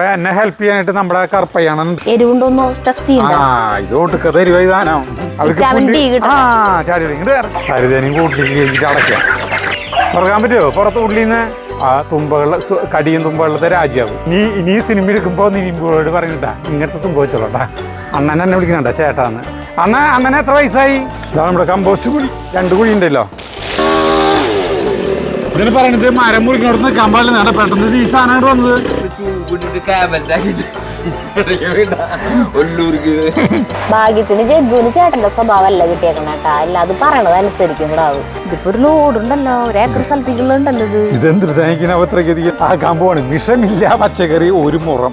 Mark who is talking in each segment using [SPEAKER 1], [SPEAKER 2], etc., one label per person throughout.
[SPEAKER 1] എന്നെ ഹെൽപ്പ് ചെയ്യാനായിട്ട് നമ്മുടെ കറുപ്പയ്യാണ് ഇത് ഒട്ടുക്കത്തെ ഇരുപതാനം ചരിതേനും കൂട്ടിലേക്ക് കഴിഞ്ഞിട്ട് അടയ്ക്കാം. തുറക്കാൻ പറ്റുമോ? പുറത്ത് ഉള്ളിന്ന് ആ തുമ്പകളുടെ കടിയും തുമ്പകളുടെ രാജ്യാവും. ഇനി സിനിമ എടുക്കുമ്പോൾ നിവിമ്പോട് പറഞ്ഞിട്ടാ ഇങ്ങനത്തെ തുമ്പ വെച്ചോളട്ടാ. അണ്ണൻ എന്നെ വിളിക്കണണ്ട ചേട്ടാന്ന്. അണ്ണനെ എത്ര വയസ്സായി? ഇതാണ് നമ്മുടെ കമ്പോസ്റ്റ് കുഴി, 2 കുഴി ഉണ്ടല്ലോ. ഇതിന് പറഞ്ഞിട്ട് മരം മുറിക്കോട് നിൽക്കാൻ പാടില്ല. പെട്ടെന്ന് ഈ സാധനം വന്നത്
[SPEAKER 2] ഭാഗ്യത്തിന് ജഗ്ഗുവിന് ചേട്ടന്റെ സ്വഭാവമല്ല കിട്ടിയേക്കണേട്ടാ. അല്ലാതെ പറയണത് അനുസരിക്കും. ഇതിപ്പോ ഒരു ലോഡുണ്ടല്ലോ, 1 ഏക്കർ സ്ഥലത്തേക്കുള്ളണ്ടല്ലോ.
[SPEAKER 1] ഇതെന്തിനാ ആക്കാൻ പോവാണ്. വിഷമില്ല പച്ചക്കറി, ഒരു മുറം.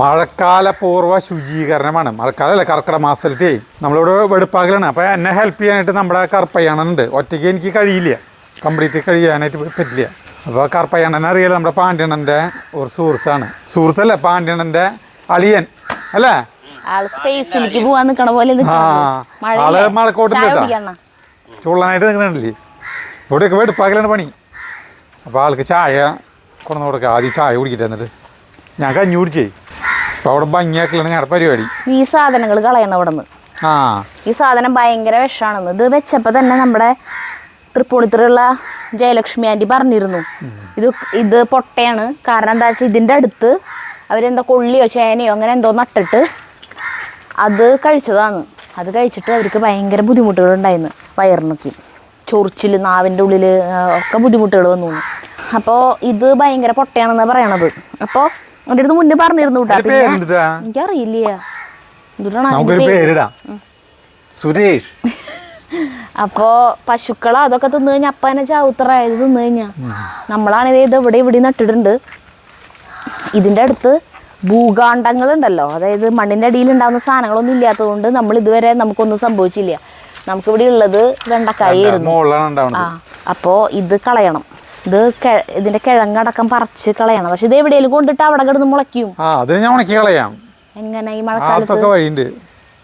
[SPEAKER 1] മഴക്കാല പൂർവ്വ ശുചീകരണമാണ്. മഴക്കാലമല്ല, കർക്കിടക മാസത്തിലേ നമ്മളിവിടെ വെടുപ്പാക്കലാണ്. അപ്പൊ എന്നെ ഹെൽപ്പ് ചെയ്യാനായിട്ട് നമ്മുടെ കറുപ്പയ്യാണുണ്ട്. ഒറ്റയ്ക്ക് എനിക്ക് കഴിയില്ല, കംപ്ലീറ്റ് കഴിയാനായിട്ട് പറ്റില്ല. അപ്പോൾ കറുപ്പയ്യണ്ണനെ അറിയാലോ, നമ്മുടെ പാണ്ഡ്യണ്ണൻ്റെ ഒരു സുഹൃത്തല്ലേ, പാണ്ഡ്യണ്ണൻ്റെ അളിയൻ അല്ലേ?
[SPEAKER 2] സ്പേസിലേക്ക് പോവാൻ നിൽക്കണ പോലെ
[SPEAKER 1] ആള് മഴക്കോട്ടില്ല, ചുള്ളനായിട്ട് നിൽക്കണില്ലേ. ഇവിടെയൊക്കെ വെടുപ്പാക്കലാണ് പണി. അപ്പോൾ ആൾക്ക് ചായ കൊണ്ടു കൊടുക്കുക. ആദ്യം ചായ കുടിക്കട്ടെ, എന്നിട്ട് ഞാൻ കഞ്ഞി കുടിച്ചേ. അപ്പോൾ അവിടെ ഭംഗിയാക്കലാണ് ഞങ്ങളുടെ പരിപാടി.
[SPEAKER 2] ഈ സാധനങ്ങൾ കളയണം ഇവിടെ നിന്ന്. ഈ സാധനം ഭയങ്കര വിഷമാണെന്ന്. ഇത് വെച്ചപ്പോൾ തന്നെ നമ്മുടെ തൃപ്പൂണിത്തുറയുള്ള ജയലക്ഷ്മി ആൻറ്റി പറഞ്ഞിരുന്നു, ഇത് പൊട്ടയാണ്. കാരണം എന്താ വെച്ചാൽ ഇതിൻ്റെ അടുത്ത് അവരെന്തോ കൊള്ളിയോ ചേനയോ അങ്ങനെ എന്തോ നട്ടിട്ട് അത് കഴിച്ചതാണ്. അത് കഴിച്ചിട്ട് അവർക്ക് ഭയങ്കര ബുദ്ധിമുട്ടുകളുണ്ടായിരുന്നു. വയറിനൊക്കെ ചൊറിച്ചിൽ, നാവിൻ്റെ ഉള്ളിൽ ഒക്കെ ബുദ്ധിമുട്ടുകൾ വന്നു. അപ്പോൾ ഇത് ഭയങ്കര പൊട്ടയാണെന്നാണ് പറയണത്. അപ്പോൾ എൻ്റെ അടുത്ത് മുന്നേ പറഞ്ഞിരുന്നു കേട്ടോ. പിന്നെ എനിക്കറിയില്ല
[SPEAKER 1] സുരേഷ്.
[SPEAKER 2] അപ്പോൾ പശുക്കളോ അതൊക്കെ തിന്നു കഴിഞ്ഞാൽ അപ്പനെ ചാവുത്തറായത് തിന്നു കഴിഞ്ഞാൽ നമ്മളാണെങ്കിൽ ഇത് ഇവിടെ നട്ടിട്ടുണ്ട്. ഇതിൻ്റെ അടുത്ത് ഭൂകാണ്ഡങ്ങളുണ്ടല്ലോ, അതായത് മണ്ണിൻ്റെ അടിയിൽ ഉണ്ടാകുന്ന സാധനങ്ങളൊന്നും ഇല്ലാത്തതുകൊണ്ട് നമ്മൾ ഇതുവരെ നമുക്കൊന്നും സംഭവിച്ചില്ല. നമുക്കിവിടെ ഉള്ളത് വെണ്ടക്കായായിരുന്നു. അപ്പോൾ ഇത് കളയണം. ഇതിന്റെ കിഴങ്ങടക്കം പറിച്ച് കളയണം. പക്ഷെ ഇത് എവിടെയെങ്കിലും കൊണ്ടിട്ട് അവിടെ കിടന്ന് മുളയ്ക്കും. എങ്ങനെ ഈ മഴക്കാലത്ത്?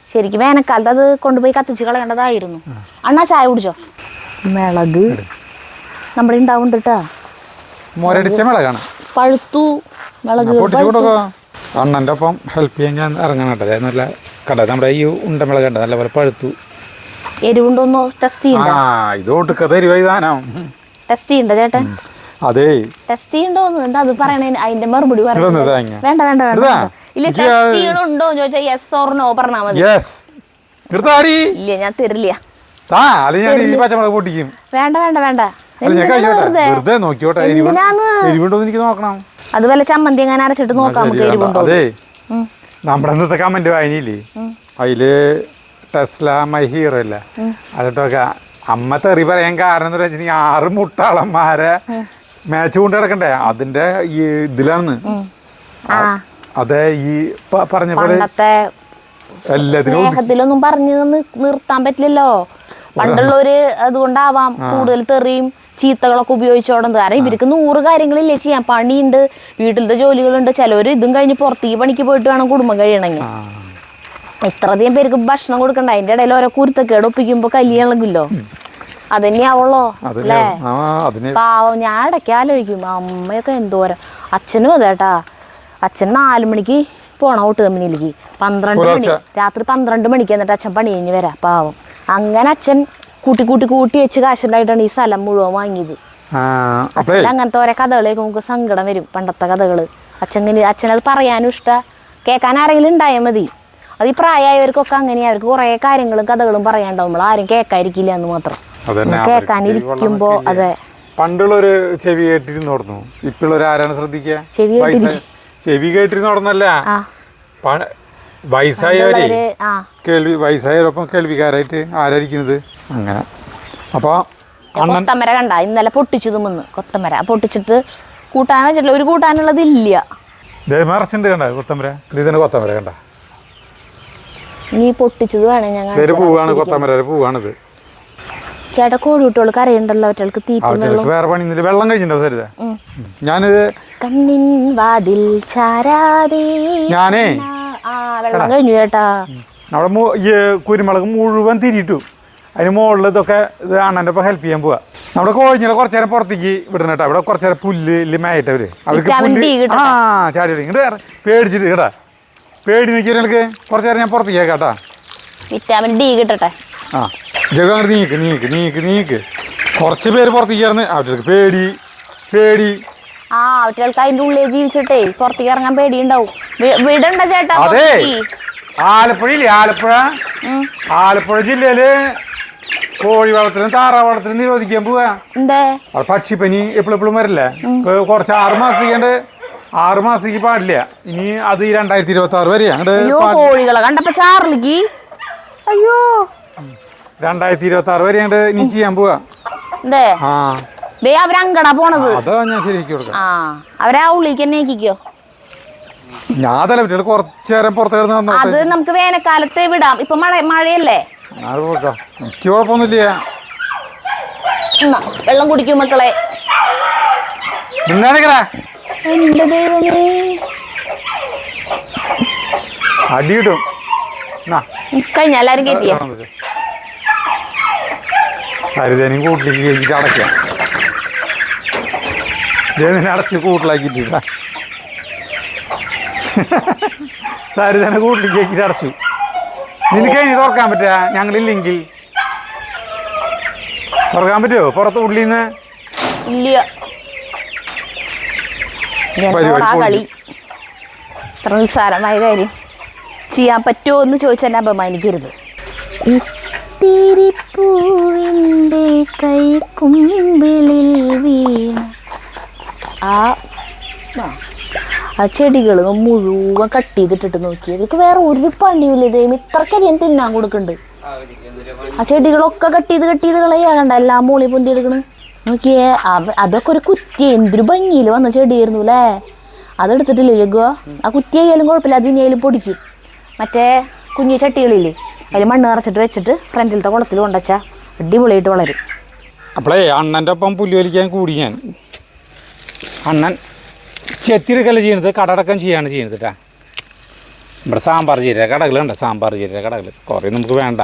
[SPEAKER 2] ശരിക്കും വേനൽക്കാലത്ത് അത് കൊണ്ടുപോയി കത്തിച്ച് കളയേണ്ടതായിരുന്നു. അണ്ണാ ചായ കുടിച്ചോ? മിളക് നമ്മുടെ ഉണ്ടാവുന്നുണ്ട് കേട്ടാ. പഴുത്തു മിളക്.
[SPEAKER 1] അണ്ണൻ്റെ ഒപ്പം ഹെൽപ്പ് ചെയ്യാൻ ഞാൻ ഇറങ്ങണം കേട്ടോ. നല്ല കട നമ്മുടെ ഈ ഉണ്ടമിളക് ഉണ്ട്, നല്ലപോലെ പഴുത്തു.
[SPEAKER 2] എരിവുണ്ടോന്നോ ടെസ്റ്റ് ചെയ്യണ്ട. ടെസ്റ്റ് ചെയ്യണ്ട ചേട്ടൻ?
[SPEAKER 1] അതെ,
[SPEAKER 2] ടെസ്റ്റ് ചെയ്യണ്ടോന്ന് എന്താ അത് പറയണേ? അതിന്റെ മറുപടി വേണ്ട വേണ്ട വേണ്ട. ഇല്ല, ടെസ്റ്റ് ചെയ്യണുണ്ടോ ചോദിച്ചാൽ യെസ് ഓർ നോ പറഞ്ഞാൽ മതി. ഇല്ല, ഞാൻ തരില്ല. വേണ്ട വേണ്ട വേണ്ട. അത് വല്ല ചമ്മന്തി എങ്ങനെ അരച്ചിട്ട് നോക്കാം നമുക്ക് എരിവുണ്ടോ.
[SPEAKER 1] നമ്മുടെ ഇന്നത്തെ കമന്റ് വായനയില്ലേ, അതില് ടെസ്ല മൈ ഹീറോ അല്ലേ, അതിട്ടൊക്കെ അമ്മ തെറി പറയാൻ കാരണം എന്താ വെച്ചിട്ടുണ്ടെങ്കിൽ 6 മുട്ടാളന്മാരെ മാച്ച് കൊണ്ട് കിടക്കണ്ടേ, അതിന്റെ ഈ ഇതിലാണ്. അതെ, ഈ പറഞ്ഞ പോലെ
[SPEAKER 2] എല്ലാത്തിനും പറഞ്ഞു നിർത്താൻ പറ്റില്ലല്ലോ. പണ്ടുള്ളവര് അതുകൊണ്ടാവാം കൂടുതൽ തെറിയും ചീത്തകളൊക്കെ ഉപയോഗിച്ചോടുന്നത്. കാരണം ഇവർക്ക് 100 കാര്യങ്ങളില്ലേ ചെയ്യാൻ. പണിയുണ്ട്, വീട്ടിലത്തെ ജോലികളുണ്ട്. ചിലവര് ഇതും കഴിഞ്ഞ് പുറത്തേക്ക് പണിക്ക് പോയിട്ട് വേണം കുടുംബം കഴിയണമെങ്കിൽ. ഇത്രയധികം പേർക്ക് ഭക്ഷണം കൊടുക്കണ്ട. അതിന്റെ ഇടയിൽ ഓരോ കുരുത്തക്കേട് ഒപ്പിക്കുമ്പോ കല്യാണമല്ലോ. അതന്നെയാവുള്ളോ അല്ലേ? പാവം. ഞാൻ ഇടയ്ക്ക് ആലോചിക്കും, അമ്മയൊക്കെ എന്തോരം. അച്ഛനും അതെട്ടാ, അച്ഛൻ 4 മണിക്ക് പോണം ഔട്ട് കമ്പനിയിലേക്ക്. 12 മണി രാത്രി 12 മണിക്ക് എന്നിട്ട് അച്ഛൻ പണി കഴിഞ്ഞ് വരാം. പാവം. അങ്ങനെ അച്ഛൻ കൂട്ടി വെച്ച് കാശുണ്ടായിട്ടാണ് ഈ സ്ഥലം മുഴുവൻ വാങ്ങിയത്. അച്ഛൻ അങ്ങനത്തെ ഓരോ കഥകളേക്ക് നമുക്ക് സങ്കടം വരും. പണ്ടത്തെ കഥകള് അച്ഛനത് പറയാനും ഇഷ്ടം, കേൾക്കാൻ ആരെങ്കിലും ഉണ്ടായാൽ മതി. അത് ഈ പ്രായമായവർക്കൊക്കെ അങ്ങനെയാ. അവർക്ക് കുറെ കാര്യങ്ങളും കഥകളും പറയാണ്ടാവും. നമ്മൾ ആരും കേൾക്കാതിരിക്കില്ല എന്ന് മാത്രം. കേൾക്കാനിരിക്കുമ്പോ അതെ.
[SPEAKER 1] പണ്ടുള്ളൊരു ചെവി കേട്ടിരുന്നോടുന്നു, ഇപ്പോഴൊരു ആരാണ് ശ്രദ്ധിക്കുക? ചെവി കേട്ടിരുന്നോടുന്നല്ല, വയസ്സായവരൊപ്പം കേൾവിക്കാരായിട്ട് ആരായിരിക്കുന്നത് അങ്ങനെ. അപ്പൊ
[SPEAKER 2] കൊത്തമര കണ്ട ഇന്നലെ പൊട്ടിച്ചു തിന്ന്. കൊത്തമര പൊട്ടിച്ചിട്ട് കൂട്ടാൻ വെച്ചിട്ടില്ല. ഒരു കൂട്ടാനുള്ളത് ഇല്ല.
[SPEAKER 1] മറച്ചിട്ടുണ്ട് കണ്ട കൊത്തമര. ഇതിന് കൊത്തമര കണ്ട
[SPEAKER 2] നീ പൊട്ടിച്ചത് വേണേ. ഞങ്ങൾ
[SPEAKER 1] പൂവാണ്, കൊത്തമര പൂവാണിത്.
[SPEAKER 2] ചേട്ടാ കോഴിക്കുട്ടികൾ കരയുണ്ടല്ലോ, ഒറ്റൾക്ക് തീറ്റ
[SPEAKER 1] വേറെ പണി വെള്ളം കഴിച്ചിട്ടുണ്ടോ സരിത? ഞാനിത്
[SPEAKER 2] കണ്ണിൻ വാതിൽ ചാരാതെ
[SPEAKER 1] ഞാനേ
[SPEAKER 2] വെള്ളം കഴിഞ്ഞു ചേട്ടാ.
[SPEAKER 1] നമ്മുടെ കുരുമുളക് മുഴുവൻ തിരിയിട്ടു. അതിന് മുകളിൽ ഇതൊക്കെ ഇത് അണ്ണൻ്റെ ഒപ്പം ഹെൽപ്പ് ചെയ്യാൻ പോവാ. നമ്മുടെ കോഴിഞ്ഞിലെ കുറച്ചു നേരം പുറത്തേക്ക് വിടണം കേട്ടോ. ഇവിടെ കുറച്ചു നേരം പുല്ല് മേയട്ടെ അവര്. അവർക്ക്
[SPEAKER 2] Vitamin D
[SPEAKER 1] പുല്ല്
[SPEAKER 2] കിട്ടട്ടെ.
[SPEAKER 1] ചാടി ഇങ്ങോട്ട് പേടിച്ചിട്ട് കേട്ടാ. പേടി നിൽക്കിയ എനിക്ക് കുറച്ചു നേരം ഞാൻ പുറത്തേക്ക് കേട്ടാ.
[SPEAKER 2] വിറ്റാമിൻ ഡി കിട്ടട്ടെ.
[SPEAKER 1] ആ ജഗ അങ്ങോട്ട് നീക്ക്. കുറച്ച് പേര് പുറത്തേക്ക് കയറുന്നു. അവർക്ക് പേടി.
[SPEAKER 2] അവറ്റകൾക്ക് അതിന്റെ ഉള്ളിൽ ജീവിച്ചിട്ടേ പുറത്തേക്ക് ഇറങ്ങാൻ പേടിയുണ്ടാവും. വിടണ്ട ചേട്ടാ.
[SPEAKER 1] അതെ ആലപ്പുഴയില്ലേ ആലപ്പുഴ ജില്ലയില് കോഴി വളർത്തലും താറാവ് വളർത്തലും നിരോധിക്കാൻ പോവാ.
[SPEAKER 2] എന്തേ
[SPEAKER 1] അവിടെ പക്ഷിപ്പനി എപ്പോഴും വരില്ലേ. ഇപ്പൊ കുറച്ച് 6 മാസത്തേക്ക് പാടില്ല. ഇനി അത് 2026 വരെ
[SPEAKER 2] കോഴികളെ കണ്ടപ്പോ ചാർലിക്ക് അയ്യോ
[SPEAKER 1] 2026 വരെ ഇനി ചെയ്യാൻ പോവാ.
[SPEAKER 2] എന്തേ അവരങ്കടാ പോണത്.
[SPEAKER 1] അതാ ഞാൻ ശരിയാക്കി കൊടുക്കാം.
[SPEAKER 2] അവരാ ഉള്ളിക്ക് തന്നെ ആക്കിക്കോ.
[SPEAKER 1] ഞാൻ തല പറ്റില്ല കുറച്ചു നേരം പുറത്ത് കിടന്ന്
[SPEAKER 2] അത് നമുക്ക് വേനൽക്കാലത്ത് വിടാം. ഇപ്പൊ മഴയല്ലേ.
[SPEAKER 1] അത് കൊടുക്കാം. എനിക്ക് കുഴപ്പമൊന്നുമില്ല.
[SPEAKER 2] വെള്ളം കുടിക്കും മക്കളെ. എന്റെ ദൈവമേ
[SPEAKER 1] അടിയിടും.
[SPEAKER 2] കഴിഞ്ഞ എല്ലാരും കയറ്റിയ
[SPEAKER 1] സരിതേനും കൂട്ടിലേക്ക് കയറ്റിട്ട് അടയ്ക്കാം. അടച്ച് കൂട്ടിലാക്കിയിട്ടില്ല. സരിതേനെ കൂട്ടിലേക്ക് കയറ്റിട്ട് അടച്ചു. നിനക്ക് ഇനി തുറക്കാൻ പറ്റുക? ഞങ്ങളില്ലെങ്കിൽ തുറക്കാൻ പറ്റുമോ പുറത്ത് ഉള്ളിന്ന്?
[SPEAKER 2] ഇല്ല. കളി ഇത്ര നിസ്സാരമായ കാര്യം ചെയ്യാൻ പറ്റുമോ എന്ന് ചോദിച്ചാൽ അപമാനിക്കരുത്. പൂവിൻ്റെ കൈക്കുമ്പിളിൽ വീണ ആ ചെടികൾ മുഴുവൻ കട്ട് ചെയ്തിട്ടിട്ട് നോക്കി. ഇവർക്ക് വേറെ ഒരു പണിയില്ല. ഇതേം ഇത്രക്കരിയും തിന്നാൻ കൊടുക്കുന്നുണ്ട്. ആ ചെടികളൊക്കെ കട്ട് ചെയ്ത് കളയാകണ്ട എല്ലാം മൂളി പൊന്തി എടുക്കണ് നോക്കിയേ. അതൊക്കെ ഒരു കുറ്റി എന്തൊരു ഭംഗിയിൽ വന്ന ചെടിയായിരുന്നു അല്ലേ. അതെടുത്തിട്ടില്ലേ ലഘുവ? ആ കുറ്റി ആയാലും കുഴപ്പമില്ല. അത് ഇനിയായാലും പൊടിക്കും. മറ്റേ കുഞ്ഞു ചട്ടികളില്ലേ അതിൽ മണ്ണ് നിറച്ചിട്ട് വെച്ചിട്ട് ഫ്രണ്ടിലത്തെ കുളത്തിൽ കൊണ്ടുവച്ചാൽ അടിപൊളിയായിട്ട് വളരും.
[SPEAKER 1] അപ്പോളേ അണ്ണൻ്റെ ഒപ്പം പുല്ല് വലിക്കാൻ കൂടി ഞാൻ. അണ്ണൻ ചെത്തിയെടുക്കല്ല ചെയ്യുന്നത്, കടടക്കം ചെയ്യാണ് ചെയ്യുന്നത് കേട്ടാ. ഇവിടെ സാമ്പാർ ചീര കടകളുണ്ട്. സാമ്പാർ ചീര കടകൾ കുറേ നമുക്ക് വേണ്ട.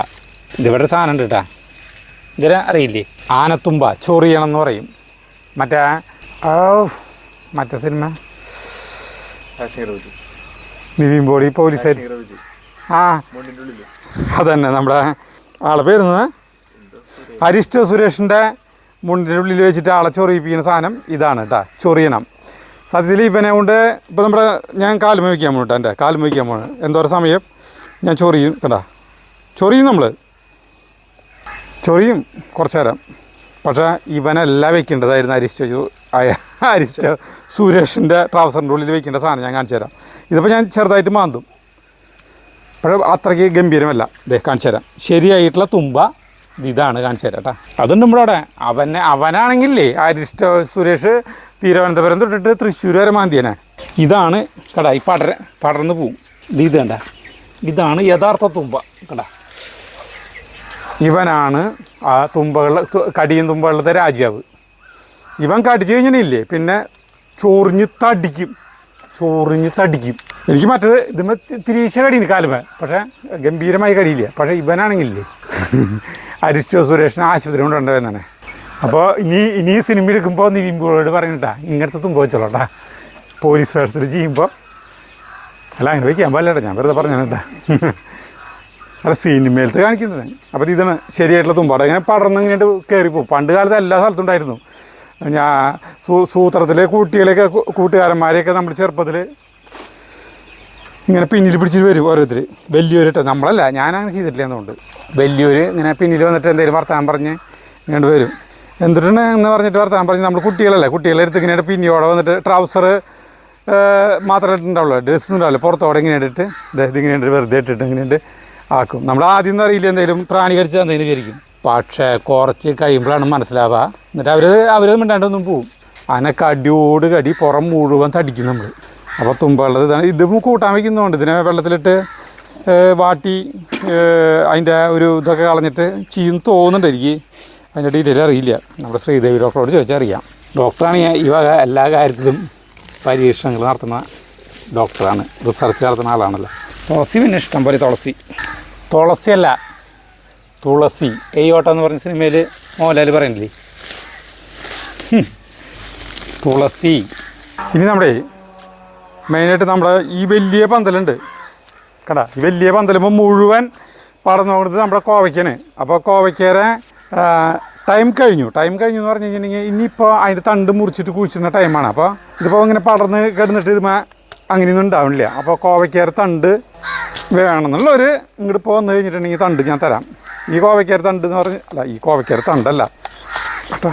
[SPEAKER 1] ഇതിവിടെ സാധനം ഉണ്ട് കേട്ടാ. ഇതിനെ അറിയില്ലേ? ആനത്തുമ്പ ചൊറിയണം എന്ന് പറയും. മറ്റേ സിനിമ നിവിൻ പോളി പോലീസായിട്ട് അതന്നെ നമ്മുടെ ആളെ പേരുന്നത് അരിസ്റ്റോ സുരേഷിൻ്റെ മുണ്ടിൻ്റെ ഉള്ളിൽ വെച്ചിട്ട് ആളെ ചൊറിയിപ്പിക്കുന്ന സാധനം ഇതാണ് കേട്ടാ. ചൊറിയണം. സത്യത്തിൽ ഇവനെ കൊണ്ട് ഇപ്പോൾ ഞാൻ കാലുമ വയ്ക്കാൻ പോകട്ടോ. എൻ്റെ കാലുമ വയ്ക്കാൻ പോകണം. എന്തോരം സമയം ഞാൻ ചൊറിയും കേട്ടാ. ചൊറിയും കുറച്ചു നേരം. പക്ഷേ ഇവനല്ല വെക്കേണ്ടതായിരുന്നു അരിസ്റ്റോ സുരേഷിൻ്റെ ട്രൗസറിൻ്റെ ഉള്ളിൽ വെക്കേണ്ട സാധനം ഞാൻ കാണിച്ചു തരാം. ഇതിപ്പോൾ ഞാൻ ചെറുതായിട്ട് മാന്തും. പക്ഷേ അത്രയ്ക്ക് ഗംഭീരമല്ല. കാണിച്ചു തരാം. ശരിയായിട്ടുള്ള തുമ്പ ഇതാണ്. കാണിച്ചു തരാം കേട്ടോ. അതുണ്ട് നമ്മുടെ അവിടെ. അവനാണെങ്കിലേ അരിസ്റ്റോ സുരേഷ് തിരുവനന്തപുരം തൊട്ടിട്ട് തൃശ്ശൂർ വരെ മാന്തിയനെ. ഇതാണ് കടാ. ഈ പടർന്ന് പോവും. ഇത് കണ്ട. ഇതാണ് യഥാർത്ഥ തുമ്പ കടാ. ഇവനാണ് ആ കടിയും തുമ്പകളുടെ രാജാവ്. ഇവൻ കടിച്ചു കഴിഞ്ഞില്ലേ പിന്നെ ചൊറിഞ്ഞ് തടിക്കും. എനിക്ക് മറ്റേത് ഇതുമ്പോൾ തിരിച്ച കടിയുണ്ട് കാലുമേ. പക്ഷേ ഗംഭീരമായി കടിയില്ല. പക്ഷേ ഇവനാണെങ്കിലേ അരിസ്റ്റോ സുരേഷിനെ ആശുപത്രി കൊണ്ടുവന്നതാണ്. അപ്പോൾ ഇനി സിനിമ എടുക്കുമ്പോൾ നിവിൻപോളോട് പറയുന്നുണ്ടാ ഇങ്ങനത്തെ തുമ്പ വെച്ചോളട്ടാ. പോലീസ് വേഷത്തിൽ ചെയ്യുമ്പോൾ അല്ല അങ്ങനെ വയ്ക്കാൻ പാടില്ലട്ടാ. ഞാൻ വെറുതെ പറഞ്ഞാട്ടാ. അല്ല സിനിമയിലത്ത് കാണിക്കുന്നത്. അപ്പോൾ ഇതാണ് ശരിയായിട്ടുള്ള തുമ്പാട. ഇങ്ങനെ പടർന്ന് ഇങ്ങോട്ട് കയറിപ്പോവും. പണ്ട് കാലത്ത് എല്ലാ സ്ഥലത്തും ഉണ്ടായിരുന്നു. ഞാൻ സൂത്രത്തിലെ കുട്ടികളെയൊക്കെ കൂട്ടുകാരന്മാരെയൊക്കെ നമ്മുടെ ചെറുപ്പത്തിൽ ഇങ്ങനെ പിന്നിൽ പിടിച്ചിട്ട് വരും ഓരോരുത്തർ. വലിയൊരിട്ട് നമ്മളല്ല, ഞാനങ്ങനെ ചെയ്തിട്ടില്ല എന്നുകൊണ്ട്. വലിയൊരു ഇങ്ങനെ പിന്നിൽ വന്നിട്ട് എന്തെങ്കിലും വർത്താനം പറഞ്ഞ് ഇങ്ങോട്ട് വരും. എന്തിട്ടാണ് എന്ന് പറഞ്ഞിട്ട് വർത്താനം പറഞ്ഞ് നമ്മൾ കുട്ടികളെ എടുത്ത് ഇങ്ങനെ പിന്നിയോടെ വന്നിട്ട് ട്രൗസർ മാത്രമേ ഇട്ടുണ്ടാവുള്ളൂ. ഡ്രസ്സൊന്നും ഉണ്ടാവില്ല. പുറത്തോടെ ഇങ്ങനെ ഇട്ടിട്ട് ഇതിങ്ങനെ വെറുതെ ഇട്ടിട്ട് ഇങ്ങനെ ആക്കും. നമ്മൾ ആദ്യം ഒന്നും അറിയില്ല. എന്തെങ്കിലും പ്രാണി കടിച്ചാൽ എന്തെങ്കിലും വിചാരിക്കും. പക്ഷേ കുറച്ച് കഴിയുമ്പോഴാണ് മനസ്സിലാവുക. എന്നിട്ട് അവർ മിണ്ടാണ്ടൊന്നും പോവും. അതിനൊക്കെ അടിയോട് കടി പുറം മുഴുവൻ തടിക്കും നമ്മൾ. അപ്പോൾ തുമ്പുള്ളത് ഇതാണ്. ഇതും കൂട്ടാൻ വയ്ക്കുന്നുണ്ട്. ഇതിനെ വെള്ളത്തിലിട്ട് വാട്ടി അതിൻ്റെ ഒരു ഇതൊക്കെ കളഞ്ഞിട്ട് ചെയ്യും തോന്നുന്നുണ്ട്. എനിക്ക് അതിൻ്റെ ഡീറ്റെയിൽ അറിയില്ല. നമ്മുടെ ശ്രീദേവി ഡോക്ടറോട് ചോദിച്ചാൽ അറിയാം. ഡോക്ടറാണ് ഈ വക എല്ലാ കാര്യത്തിലും പരീക്ഷണങ്ങൾ നടത്തുന്ന ഡോക്ടറാണ്. റിസർച്ച് നടത്തുന്ന ആളാണല്ലോ. തുളസി പിന്നെ ഇഷ്ടം പോലെ തുളസിയല്ല തുളസി. ഓട്ടം എന്ന് പറഞ്ഞ സിനിമയിൽ മോഹൻലാൽ പറയുന്നില്ലേ തുളസി. ഇനി നമ്മുടെ മെയിനായിട്ട് നമ്മുടെ ഈ വലിയ പന്തലുണ്ട് കടാ. ഈ വലിയ പന്തലുമ്പോൾ മുഴുവൻ പടർന്നു കൊടുത്ത് നമ്മുടെ കോവയ്ക്കാണ്. അപ്പോൾ കോവയ്ക്കേറെ ടൈം കഴിഞ്ഞു എന്ന് പറഞ്ഞു കഴിഞ്ഞിട്ടുണ്ടെങ്കിൽ ഇനിയിപ്പോൾ അതിൻ്റെ തണ്ട് മുറിച്ചിട്ട് കുഴിച്ചിരുന്ന ടൈമാണ്. അപ്പോൾ ഇതിപ്പോൾ ഇങ്ങനെ പടർന്ന് കിടന്നിട്ട് ഇത് അങ്ങനെയൊന്നും ഉണ്ടാവില്ല. അപ്പോൾ കോവയ്ക്കേറെ തണ്ട് വേണമെന്നുള്ളൊരു ഇങ്ങോട്ട് ഇപ്പോൾ വന്നു കഴിഞ്ഞിട്ടുണ്ടെങ്കിൽ തണ്ട് ഞാൻ തരാം. ഈ കോവയ്ക്കേറെ തണ്ട് എന്ന് പറഞ്ഞ് അല്ല, ഈ കോവയ്ക്കേറെ തണ്ടല്ല കേട്ടോ,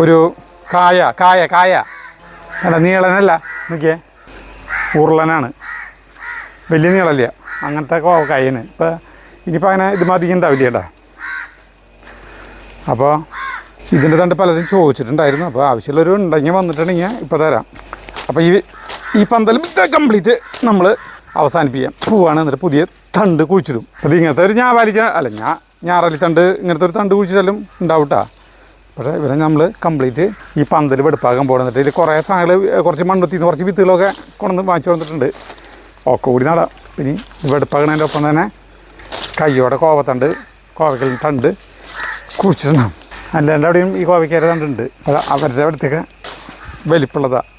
[SPEAKER 1] ഒരു കായ അല്ല, നീളനല്ല, നോക്കിയേ, ഉരുളനാണ്, വലിയ നീളല്ല, അങ്ങനത്തെ കോവക്കായാണ്. ഇപ്പോൾ ഇനിയിപ്പോൾ അങ്ങനെ ഇത് മതിക്ക് ഉണ്ടാവില്ല കേട്ടോ. അപ്പോൾ ഇതിൻ്റെ തണ്ട് പലരും ചോദിച്ചിട്ടുണ്ടായിരുന്നു. അപ്പോൾ ആവശ്യമുള്ളൊരു ഉണ്ടെങ്കിൽ വന്നിട്ടുണ്ടെങ്കിൽ ഇപ്പോൾ തരാം. അപ്പോൾ ഈ പന്തലും കംപ്ലീറ്റ് നമ്മൾ അവസാനിപ്പിക്കാം. പൂവാണ്, എന്നിട്ട് പുതിയ തണ്ട് കുഴിച്ചിടും. അപ്പോൾ ഇങ്ങനത്തെ ഒരു ഞാറലി തണ്ട്, ഇങ്ങനത്തെ ഒരു തണ്ട് കുഴിച്ചിട്ടാലും ഉണ്ടാവും കേട്ടോ. പക്ഷേ ഇവരെ നമ്മൾ കംപ്ലീറ്റ് ഈ പന്തൽ വെടുപ്പാക്കാൻ പോകുന്നിട്ട് ഇതിൽ കുറേ സാധനങ്ങൾ, കുറച്ച് മണ്ണുത്തിന്ന് കുറച്ച് വിത്തുകളൊക്കെ കൊണ്ടുവന്ന് വാങ്ങിച്ചു വന്നിട്ടുണ്ട്. ഒക്കെ കൂടി നടാം. പിന്നെ വെടുപ്പാക്കണതിൻ്റെ ഒപ്പം തന്നെ കയ്യോടെ കോവക്കൽ തണ്ട് കുഴിച്ചിടണം. അല്ലാണ്ട് അവിടെയും ഈ കോവയ്ക്കാരെ തണ്ടുണ്ട്. അത് അവരുടെ അടുത്തേക്ക് വലിപ്പുള്ളതാണ്.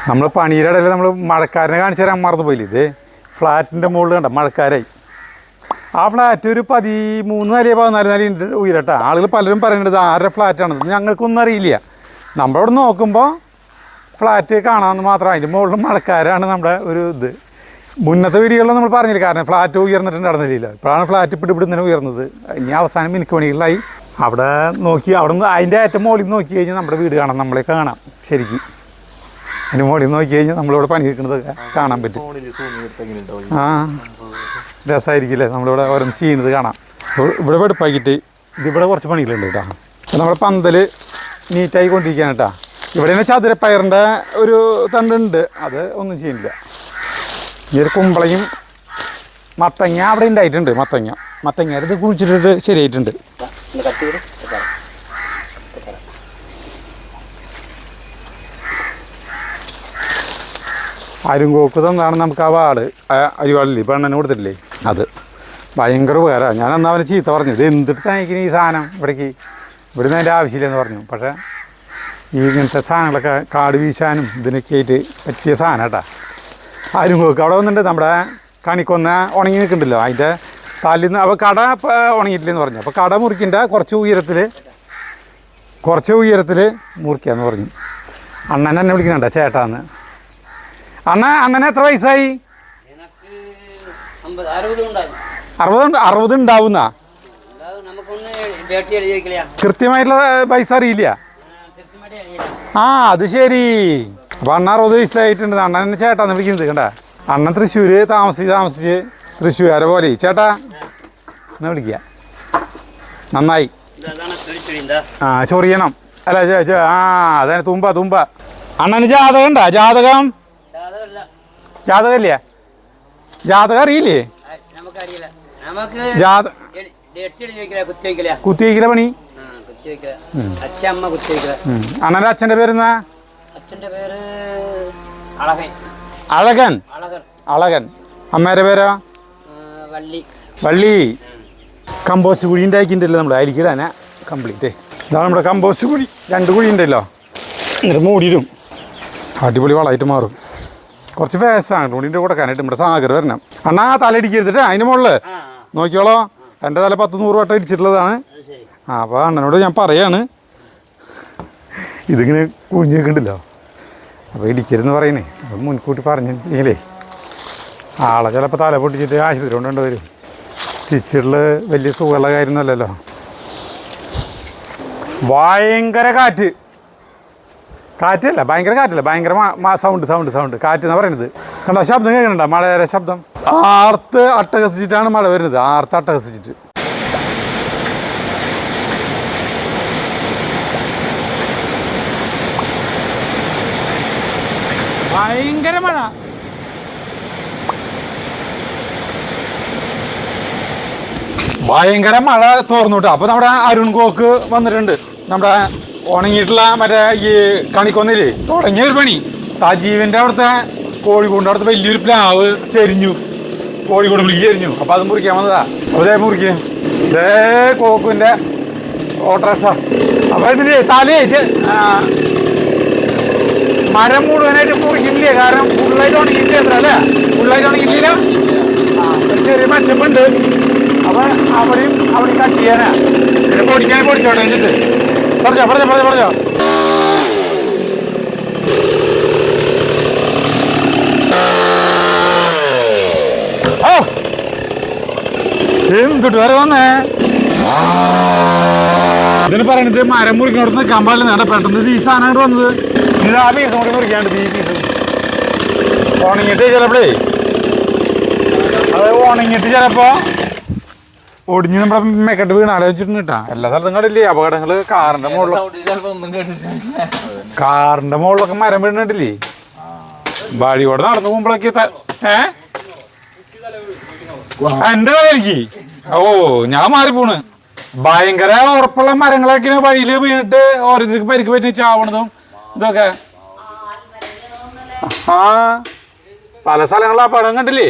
[SPEAKER 1] നമ്മൾ പണിയുടെ ഇടയിൽ നമ്മൾ മഴക്കാരനെ കാണിച്ചു തരാൻ മറന്നു പോയില്ലേ. ഇത് ഫ്ലാറ്റിൻ്റെ മുകളിൽ കണ്ട മഴക്കാരായി. ആ ഫ്ലാറ്റ് ഒരു 13 നില 14 നില ഉണ്ട് ഉയരട്ടാ. ആളുകൾ പലരും പറയുന്നത് ആരുടെ ഫ്ലാറ്റാണെന്ന്. ഞങ്ങൾക്കൊന്നും അറിയില്ല. നമ്മളവിടെ നോക്കുമ്പോൾ ഫ്ലാറ്റ് കാണാമെന്ന് മാത്രം. അതിൻ്റെ മുകളിൽ മഴക്കാരാണ് നമ്മുടെ ഒരു ഇത്. മുന്നത്തെ വീഡിയോകളിൽ നമ്മൾ പറഞ്ഞില്ല, കാരണം ഫ്ലാറ്റ് ഉയർന്നിട്ടുണ്ടായിരുന്നില്ല. ഇപ്പോഴാണ് ഫ്ലാറ്റ് ഇപ്പിടിപ്പിടുന്നതിന് ഉയർന്നത്. ഇനി അവസാനം മിനുക്കുമണികളിലായി. അവിടെ നോക്കി, അവിടെ നിന്ന് അതിൻ്റെ ഏറ്റവും മുകളിൽ നോക്കി കഴിഞ്ഞാൽ നമ്മുടെ വീട് കാണാം, നമ്മളെ കാണാം ശരിക്കും. അതിന് മുകളിൽ നോക്കി കഴിഞ്ഞാൽ നമ്മളിവിടെ പണിയെടുക്കുന്നതൊക്കെ കാണാൻ പറ്റും. ആ, രസമായിരിക്കില്ലേ നമ്മളിവിടെ ഓരോന്ന് ചെയ്യുന്നത് കാണാം. അപ്പോൾ ഇവിടെ വെടുപ്പാക്കിയിട്ട് ഇതിവിടെ കുറച്ച് പണികളുണ്ട് കേട്ടോ. അപ്പോൾ നമ്മുടെ പന്തൽ നീറ്റായി കൊണ്ടിരിക്കുകയാണ് കേട്ടോ. ഇവിടെ തന്നെ ചതുരപ്പയറിൻ്റെ ഒരു തണ്ടുണ്ട്, അത് ഒന്നും ചെയ്യുന്നില്ല. ഈ ഒരു കുമ്പളയും മത്തങ്ങ അവിടെ ഉണ്ടായിട്ടുണ്ട്. മത്തങ്ങ ഇത് കുഴിച്ചിട്ടിട്ട് ശരിയായിട്ടുണ്ട്. അരുങ്കോക്ക് തന്നാണ് നമുക്ക് ആ വാട്, അരിവാടില്ലേ, പെണ്ണന് കൊടുത്തിട്ടില്ലേ, അത് ഭയങ്കര ഉപകാരമാണ്. ഞാൻ അന്ന് അവനെ ചീത്ത പറഞ്ഞു, ഇത് എന്തിട്ട് തനിക്കിന് ഈ സാധനം ഇവിടേക്ക്, ഇവിടുന്ന് അതിൻ്റെ ആവശ്യമില്ലെന്ന് പറഞ്ഞു. പക്ഷേ ഈ ഇങ്ങനത്തെ സാധനങ്ങളൊക്കെ കാട് വീശാനും ഇതിനൊക്കെ ആയിട്ട് പറ്റിയ സാധനം കേട്ടോ. അരുങ്കോക്ക് അവിടെ വന്നിട്ടുണ്ട്. നമ്മുടെ കണിക്കൊന്ന ഉണങ്ങി നിൽക്കുന്നുണ്ടല്ലോ, അതിൻ്റെ തലിൽ നിന്ന്. അപ്പോൾ കട ഉണങ്ങിയിട്ടില്ലെന്ന് പറഞ്ഞു. അപ്പോൾ കട മുറിക്കേണ്ട കുറച്ച് ഉയരത്തിൽ മുറിക്കാന്ന് പറഞ്ഞു. അണ്ണൻ എന്നെ വിളിക്കുന്നുണ്ട ചേട്ടാന്ന്. അണ്ണന് എത്ര വയസ്സായി? 60 ഉണ്ടാവുന്ന. കൃത്യമായിട്ടുള്ള പൈസ അറിയില്ല. ആ, അത് ശരി. അപ്പം അണ്ണ 60 വയസ്സായിട്ടുണ്ട്. അണ്ണൻ എന്നെ ചേട്ടാന്ന് വിളിക്കുന്നത് കണ്ട. അണ്ണൻ തൃശ്ശൂർ താമസിച്ച് തൃശ്ശൂരെ പോലെ ചേട്ടാ എന്ന് വിളിക്കുക. നന്നായി. ആ, ചൊറിയണം അല്ല, അതെ, തുമ്പ. അണ്ണന് ജാതകം ഉണ്ടാ? ജാതകമില്ല. ജാതകം അറിയില്ലേ? കുത്തിവയ്ക്കല പണി. അണ്ണൻ്റെ അച്ഛൻ്റെ പേരെന്നാ? അളകൻ. അമ്മേരെ പേരോ? വള്ളി. കമ്പോസ്റ്റ് കുഴി ഉണ്ടാക്കിയിട്ടുണ്ടല്ലോ നമ്മൾ, അതിലേക്കിടാനാ കംപ്ലീറ്റ്. ഇതാണ് നമ്മുടെ കമ്പോസ്റ്റ് കുഴി. 2 കുഴി ഉണ്ടല്ലോ, എന്നിട്ട് മൂടിയിടും. അടിപൊളി വളമായിട്ട് മാറും. കുറച്ച് വേസ്റ്റാണ് തുണിൻ്റെ കൊടുക്കാനായിട്ട്. നമ്മുടെ സാഗർ വരണം. അണ്ണാ തല ഇടിക്കരുതിട്ട് അതിന് മുകളിൽ നോക്കിയോളോ. എൻ്റെ തല 10-100 വട്ടം ഇടിച്ചിട്ടുള്ളതാണ്. ആ, അപ്പോൾ അണ്ണനോട് ഞാൻ പറയാണ്, ഇതിങ്ങനെ കുഞ്ഞിക്കണ്ടല്ലോ, അപ്പോൾ ഇടിക്കരുതെന്ന് പറയുന്നേ. അപ്പം മുൻകൂട്ടി പറഞ്ഞിട്ടില്ലെങ്കിലേ ആളെ ചിലപ്പോൾ തല പൊട്ടിച്ചിട്ട് ആശുപത്രി കൊണ്ടുകൊണ്ട് വരും. സ്റ്റിച്ചിൽ വലിയ സുഖമുള്ള കാര്യമൊന്നുമല്ലല്ലോ. ഭയങ്കര കാറ്റല്ല, ഭയങ്കര കാറ്റല്ല, ഭയങ്കര സൗണ്ട്. കാറ്റ് എന്നാ പറയുന്നത് കണ്ടോ? ശബ്ദം കേൾക്കണ്ട, മഴയുടെ ശബ്ദം. ആർത്ത് അട്ടഹസിച്ചിട്ടാണ് മഴ വരുന്നത്. അട്ടഹസിച്ചിട്ട് ഭയങ്കര മഴ. ഭയങ്കര മഴ തോർന്നു കേട്ടോ. അപ്പോൾ നമ്മുടെ അരുൺ കോക്ക് വന്നിട്ടുണ്ട്. നമ്മുടെ ഉണങ്ങിയിട്ടുള്ള മറ്റേ ഈ കണിക്കൊന്നില്ലേ തുടങ്ങിയ ഒരു പണി. സജീവൻ്റെ അവിടുത്തെ കോഴിക്കോടിൻ്റെ അവിടുത്തെ വലിയൊരു പ്ലാവ് ചെരിഞ്ഞു, കോഴിക്കോട് വിളിക്ക് ചെരിഞ്ഞു. അപ്പോൾ അത് മുറിക്കാൻ വന്നതാ. അപ്പോൾ ഇതേ മുറിക്കും. ഇതേ കോക്കിൻ്റെ ഓട്ടോറിക്ഷ. അപ്പൊ ഇതില് തലേ മരം മുഴുവനായിട്ട് മുറിക്കില്ലേ, കാരണം ഫുള്ളായിട്ട് ഉണങ്ങിയില്ലേ അത്ര അല്ലേ? ഫുള്ളായിട്ട് ഉണങ്ങിയില്ല. ചെറിയ പച്ചപ്പുണ്ട്. അപ്പൊ അവിടെയും കട്ട് ചെയ്യാനാ. പിന്നെ പൊടിച്ചോട്ടെ എന്നിട്ട് പറഞ്ഞോ. ഓ എന്തിട്ട് വരെ വന്നേ? ഇതിന് പറഞ്ഞിട്ട് മരം മുറിക്കണോട് നിൽക്കാൻ പാടില്ല. നേടാ പെട്ടെന്ന് ഈ സാധനം വന്നത്. ഇത് ആ പീസും കൂടി മുറിക്കാണ്ട് ഈ പീസ് ഉണങ്ങിയിട്ട് ചിലപ്പോഴേ അത് ഉണങ്ങിയിട്ട് ചിലപ്പോ ഒടിഞ്ഞ് നമ്മുടെ മെക്കെട്ട് വീണ് ആലോചിച്ചിട്ടുണ്ട് കേട്ടാ. എല്ലാ സ്ഥലത്തും കണ്ടില്ലേ അപകടങ്ങള്? കാറിന്റെ മുകളിലൊക്കെ മരം വീണിട്ടില്ലേ? വഴിയോടെ നടന്നു പോകുമ്പോഴൊക്കെ എന്റെ എനിക്ക് ഞാൻ മാറിപ്പോണ്. ഭയങ്കര ഉറപ്പുള്ള മരങ്ങളൊക്കെ വഴിയിൽ വീണിട്ട് ഓരോരുത്തർക്ക് പരിക്ക് പറ്റി ചാവണതും ഇതൊക്കെ. ആ പല സ്ഥലങ്ങളിലും അപകടം കണ്ടില്ലേ?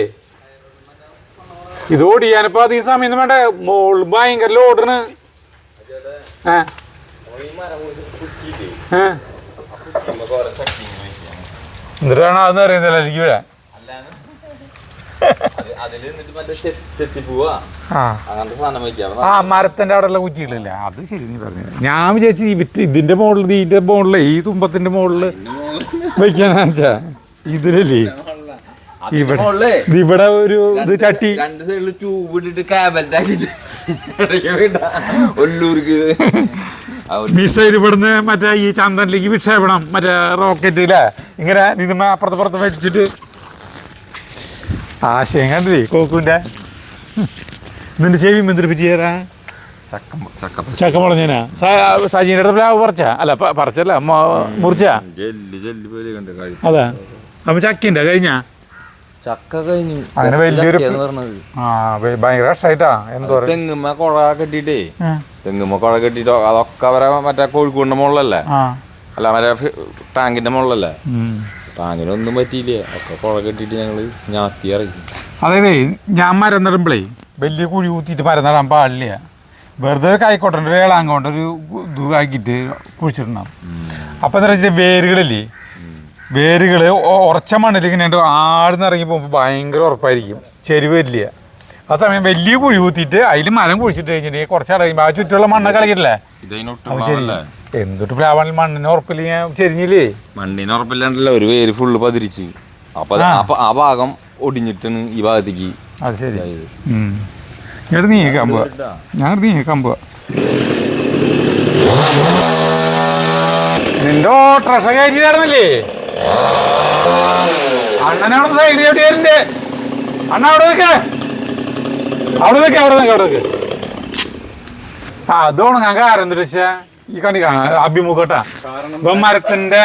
[SPEAKER 1] ഇത് ഓടിയാനിപ്പോ അത് ഈ സമയം വേണ്ട. മോള് ഭയങ്കര ലോഡാണ്. എന്നിട്ടാണ് അതെന്ന് അറിയുന്നില്ല എനിക്ക് ഇവിടെ. ആ മരത്തിന്റെ അവിടെ കുറ്റിയിട്ടില്ല. അത് ശരി നീ പറഞ്ഞത്. ഞാൻ വിചാരിച്ചു ഇതിന്റെ മുകളിൽ ഈ തുമ്പത്തിന്റെ മുകളില് വയ്ക്കാന്ന് വെച്ചാ ഇതിലല്ലേ ഇവിടെ ഒരു ഇത് ചട്ടി മിസൈൽ ഇവിടുന്ന് മറ്റേ ഈ ചന്ദ്രനിലേക്ക് വിക്ഷേപണം, മറ്റേ റോക്കറ്റ് ഇല്ലേ, ഇങ്ങനെ ഇതുമ്മ അപ്പുറത്ത് വെച്ചിട്ട്. ആശയം കണ്ടില്ലേ കോക്കുവിന്റെ? നിന്റെ ചെവി എന്തിട്ട് പറ്റിയാ? ചക്ക മുളഞ്ഞാ സജീന്റെ അടുത്ത് പ്ലാവ് പറിച്ചാ? അല്ല പറിച്ചല്ല, മുറിച്ചാ. അതാ അപ്പൊ ചക്കിണ്ട കഴിഞ്ഞ
[SPEAKER 3] ചക്ക കഴിഞ്ഞു.
[SPEAKER 1] അങ്ങനെ വലിയൊരു ഭയങ്കര കഷ്ടായിട്ടാ. എന്തോ
[SPEAKER 3] തെങ്ങുമ്മ കുഴ കെട്ടിട്ടേ, അതൊക്കെ അവരെ മറ്റേ കോഴിക്കോടിന്റെ മുകളിലല്ലേ, അല്ല മറ്റേ ടാങ്കിന്റെ മുകളിലല്ലേ. ടാങ്കിനൊന്നും പറ്റിയില്ല, ഒക്കെ കുഴ കെട്ടിട്ട് ഞങ്ങള് ഞാത്തി ഇറങ്ങി.
[SPEAKER 1] അതായത് ഞാൻ മരം നടുമ്പളേ വലിയ കുഴി ഊത്തിയിട്ട് മരം നടാൻ പാടില്ല. വെറുതെ കൈക്കോട്ടൻ്റെ ഒരു ഏളാങ്കോണ്ട് ഒരു ഇത് ആക്കിയിട്ട് കുഴിച്ചിട്ടുണ്ടാവും. അപ്പൊ എന്താ വെച്ചാൽ വേരുകള് ഉറച്ച മണ്ണിൽ ഇങ്ങനെ ആടുന്നിറങ്ങി പോകുമ്പോൾ ഭയങ്കര ഉറപ്പായിരിക്കും, ചെരുവ് വരില്ല. ആ സമയം വലിയ കുഴി ഊത്തിയിട്ട് അതിൽ മരം കുഴിച്ചിട്ട് കഴിഞ്ഞിട്ടുണ്ടെങ്കിൽ കുറച്ചാൾ കഴിയുമ്പോൾ ആ ചുറ്റുള്ള മണ്ണ് കളകില്ലേ. എന്തൊട്ട് പ്ലാവാണെങ്കിൽ മണ്ണിന് ഉറപ്പില്ലെങ്കിൽ ചെരിഞ്ഞില്ലേ?
[SPEAKER 3] മണ്ണിന് ഉറപ്പില്ലാണ്ടല്ല, ഒരു വേര് ഫുള്ള് പതിരിച്ച്. അപ്പൊ ആ ഭാഗം ഒടിഞ്ഞിട്ടാണ് ഈ ഭാഗത്തേക്ക്.
[SPEAKER 1] അത് ശരി. ഞാൻ നീക്കാൻ പോവാ. നിന്റെ ഓട്ടോറിക്ഷ കയറ്റി നടന്നില്ലേ? അണ്ണനവിടെ സൈഡ് ചവിട്ടിയാലുണ്ട്. അണ്ണ അവിടെ നിൽക്ക്. അതോണം ഞാൻ കാരണം എന്താ വെച്ചാ ഈ കണി കാണാ അഭിമുഖട്ടാ. ഇപ്പൊ മരത്തിന്റെ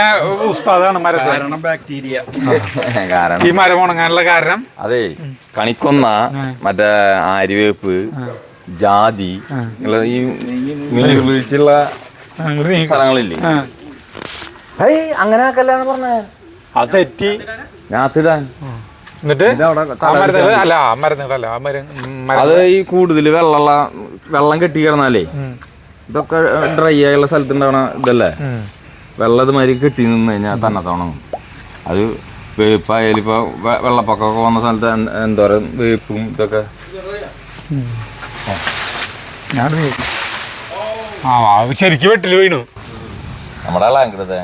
[SPEAKER 1] ഉസ്താദാണ്
[SPEAKER 3] ബാക്ടീരിയ.
[SPEAKER 1] ഈ മരം ഉണങ്ങാനുള്ള കാരണം
[SPEAKER 3] അതെ കണിക്കൊന്ന, മറ്റേ ആര്യവേപ്പ്, ജാതി, ഈ വീഴ്ചയുള്ള സ്ഥലങ്ങളില്ലേ, അങ്ങനെ ആക്കല്ലാന്ന് പറഞ്ഞേ.
[SPEAKER 1] അത് തെറ്റി
[SPEAKER 3] ഞാത്തിടാൻ.
[SPEAKER 1] എന്നിട്ട്
[SPEAKER 3] അത് ഈ കൂടുതൽ വെള്ളം കെട്ടി കിടന്നാലേ ഇതൊക്കെ ഡ്രൈ ആയുള്ള സ്ഥലത്തുണ്ടാവണ ഇതല്ലേ, വെള്ളം ഇതുമാതിരി കെട്ടി നിന്ന് കഴിഞ്ഞാൽ തന്നെ തോണം. അത് വേപ്പായാലും ഇപ്പൊ വെള്ളപ്പൊക്കമൊക്കെ വന്ന സ്ഥലത്ത് എന്തോരം വേപ്പും ഇതൊക്കെ.
[SPEAKER 1] ശരിക്കും വെട്ടില് വീണു
[SPEAKER 3] നമ്മുടെ ആളാങ്കൃത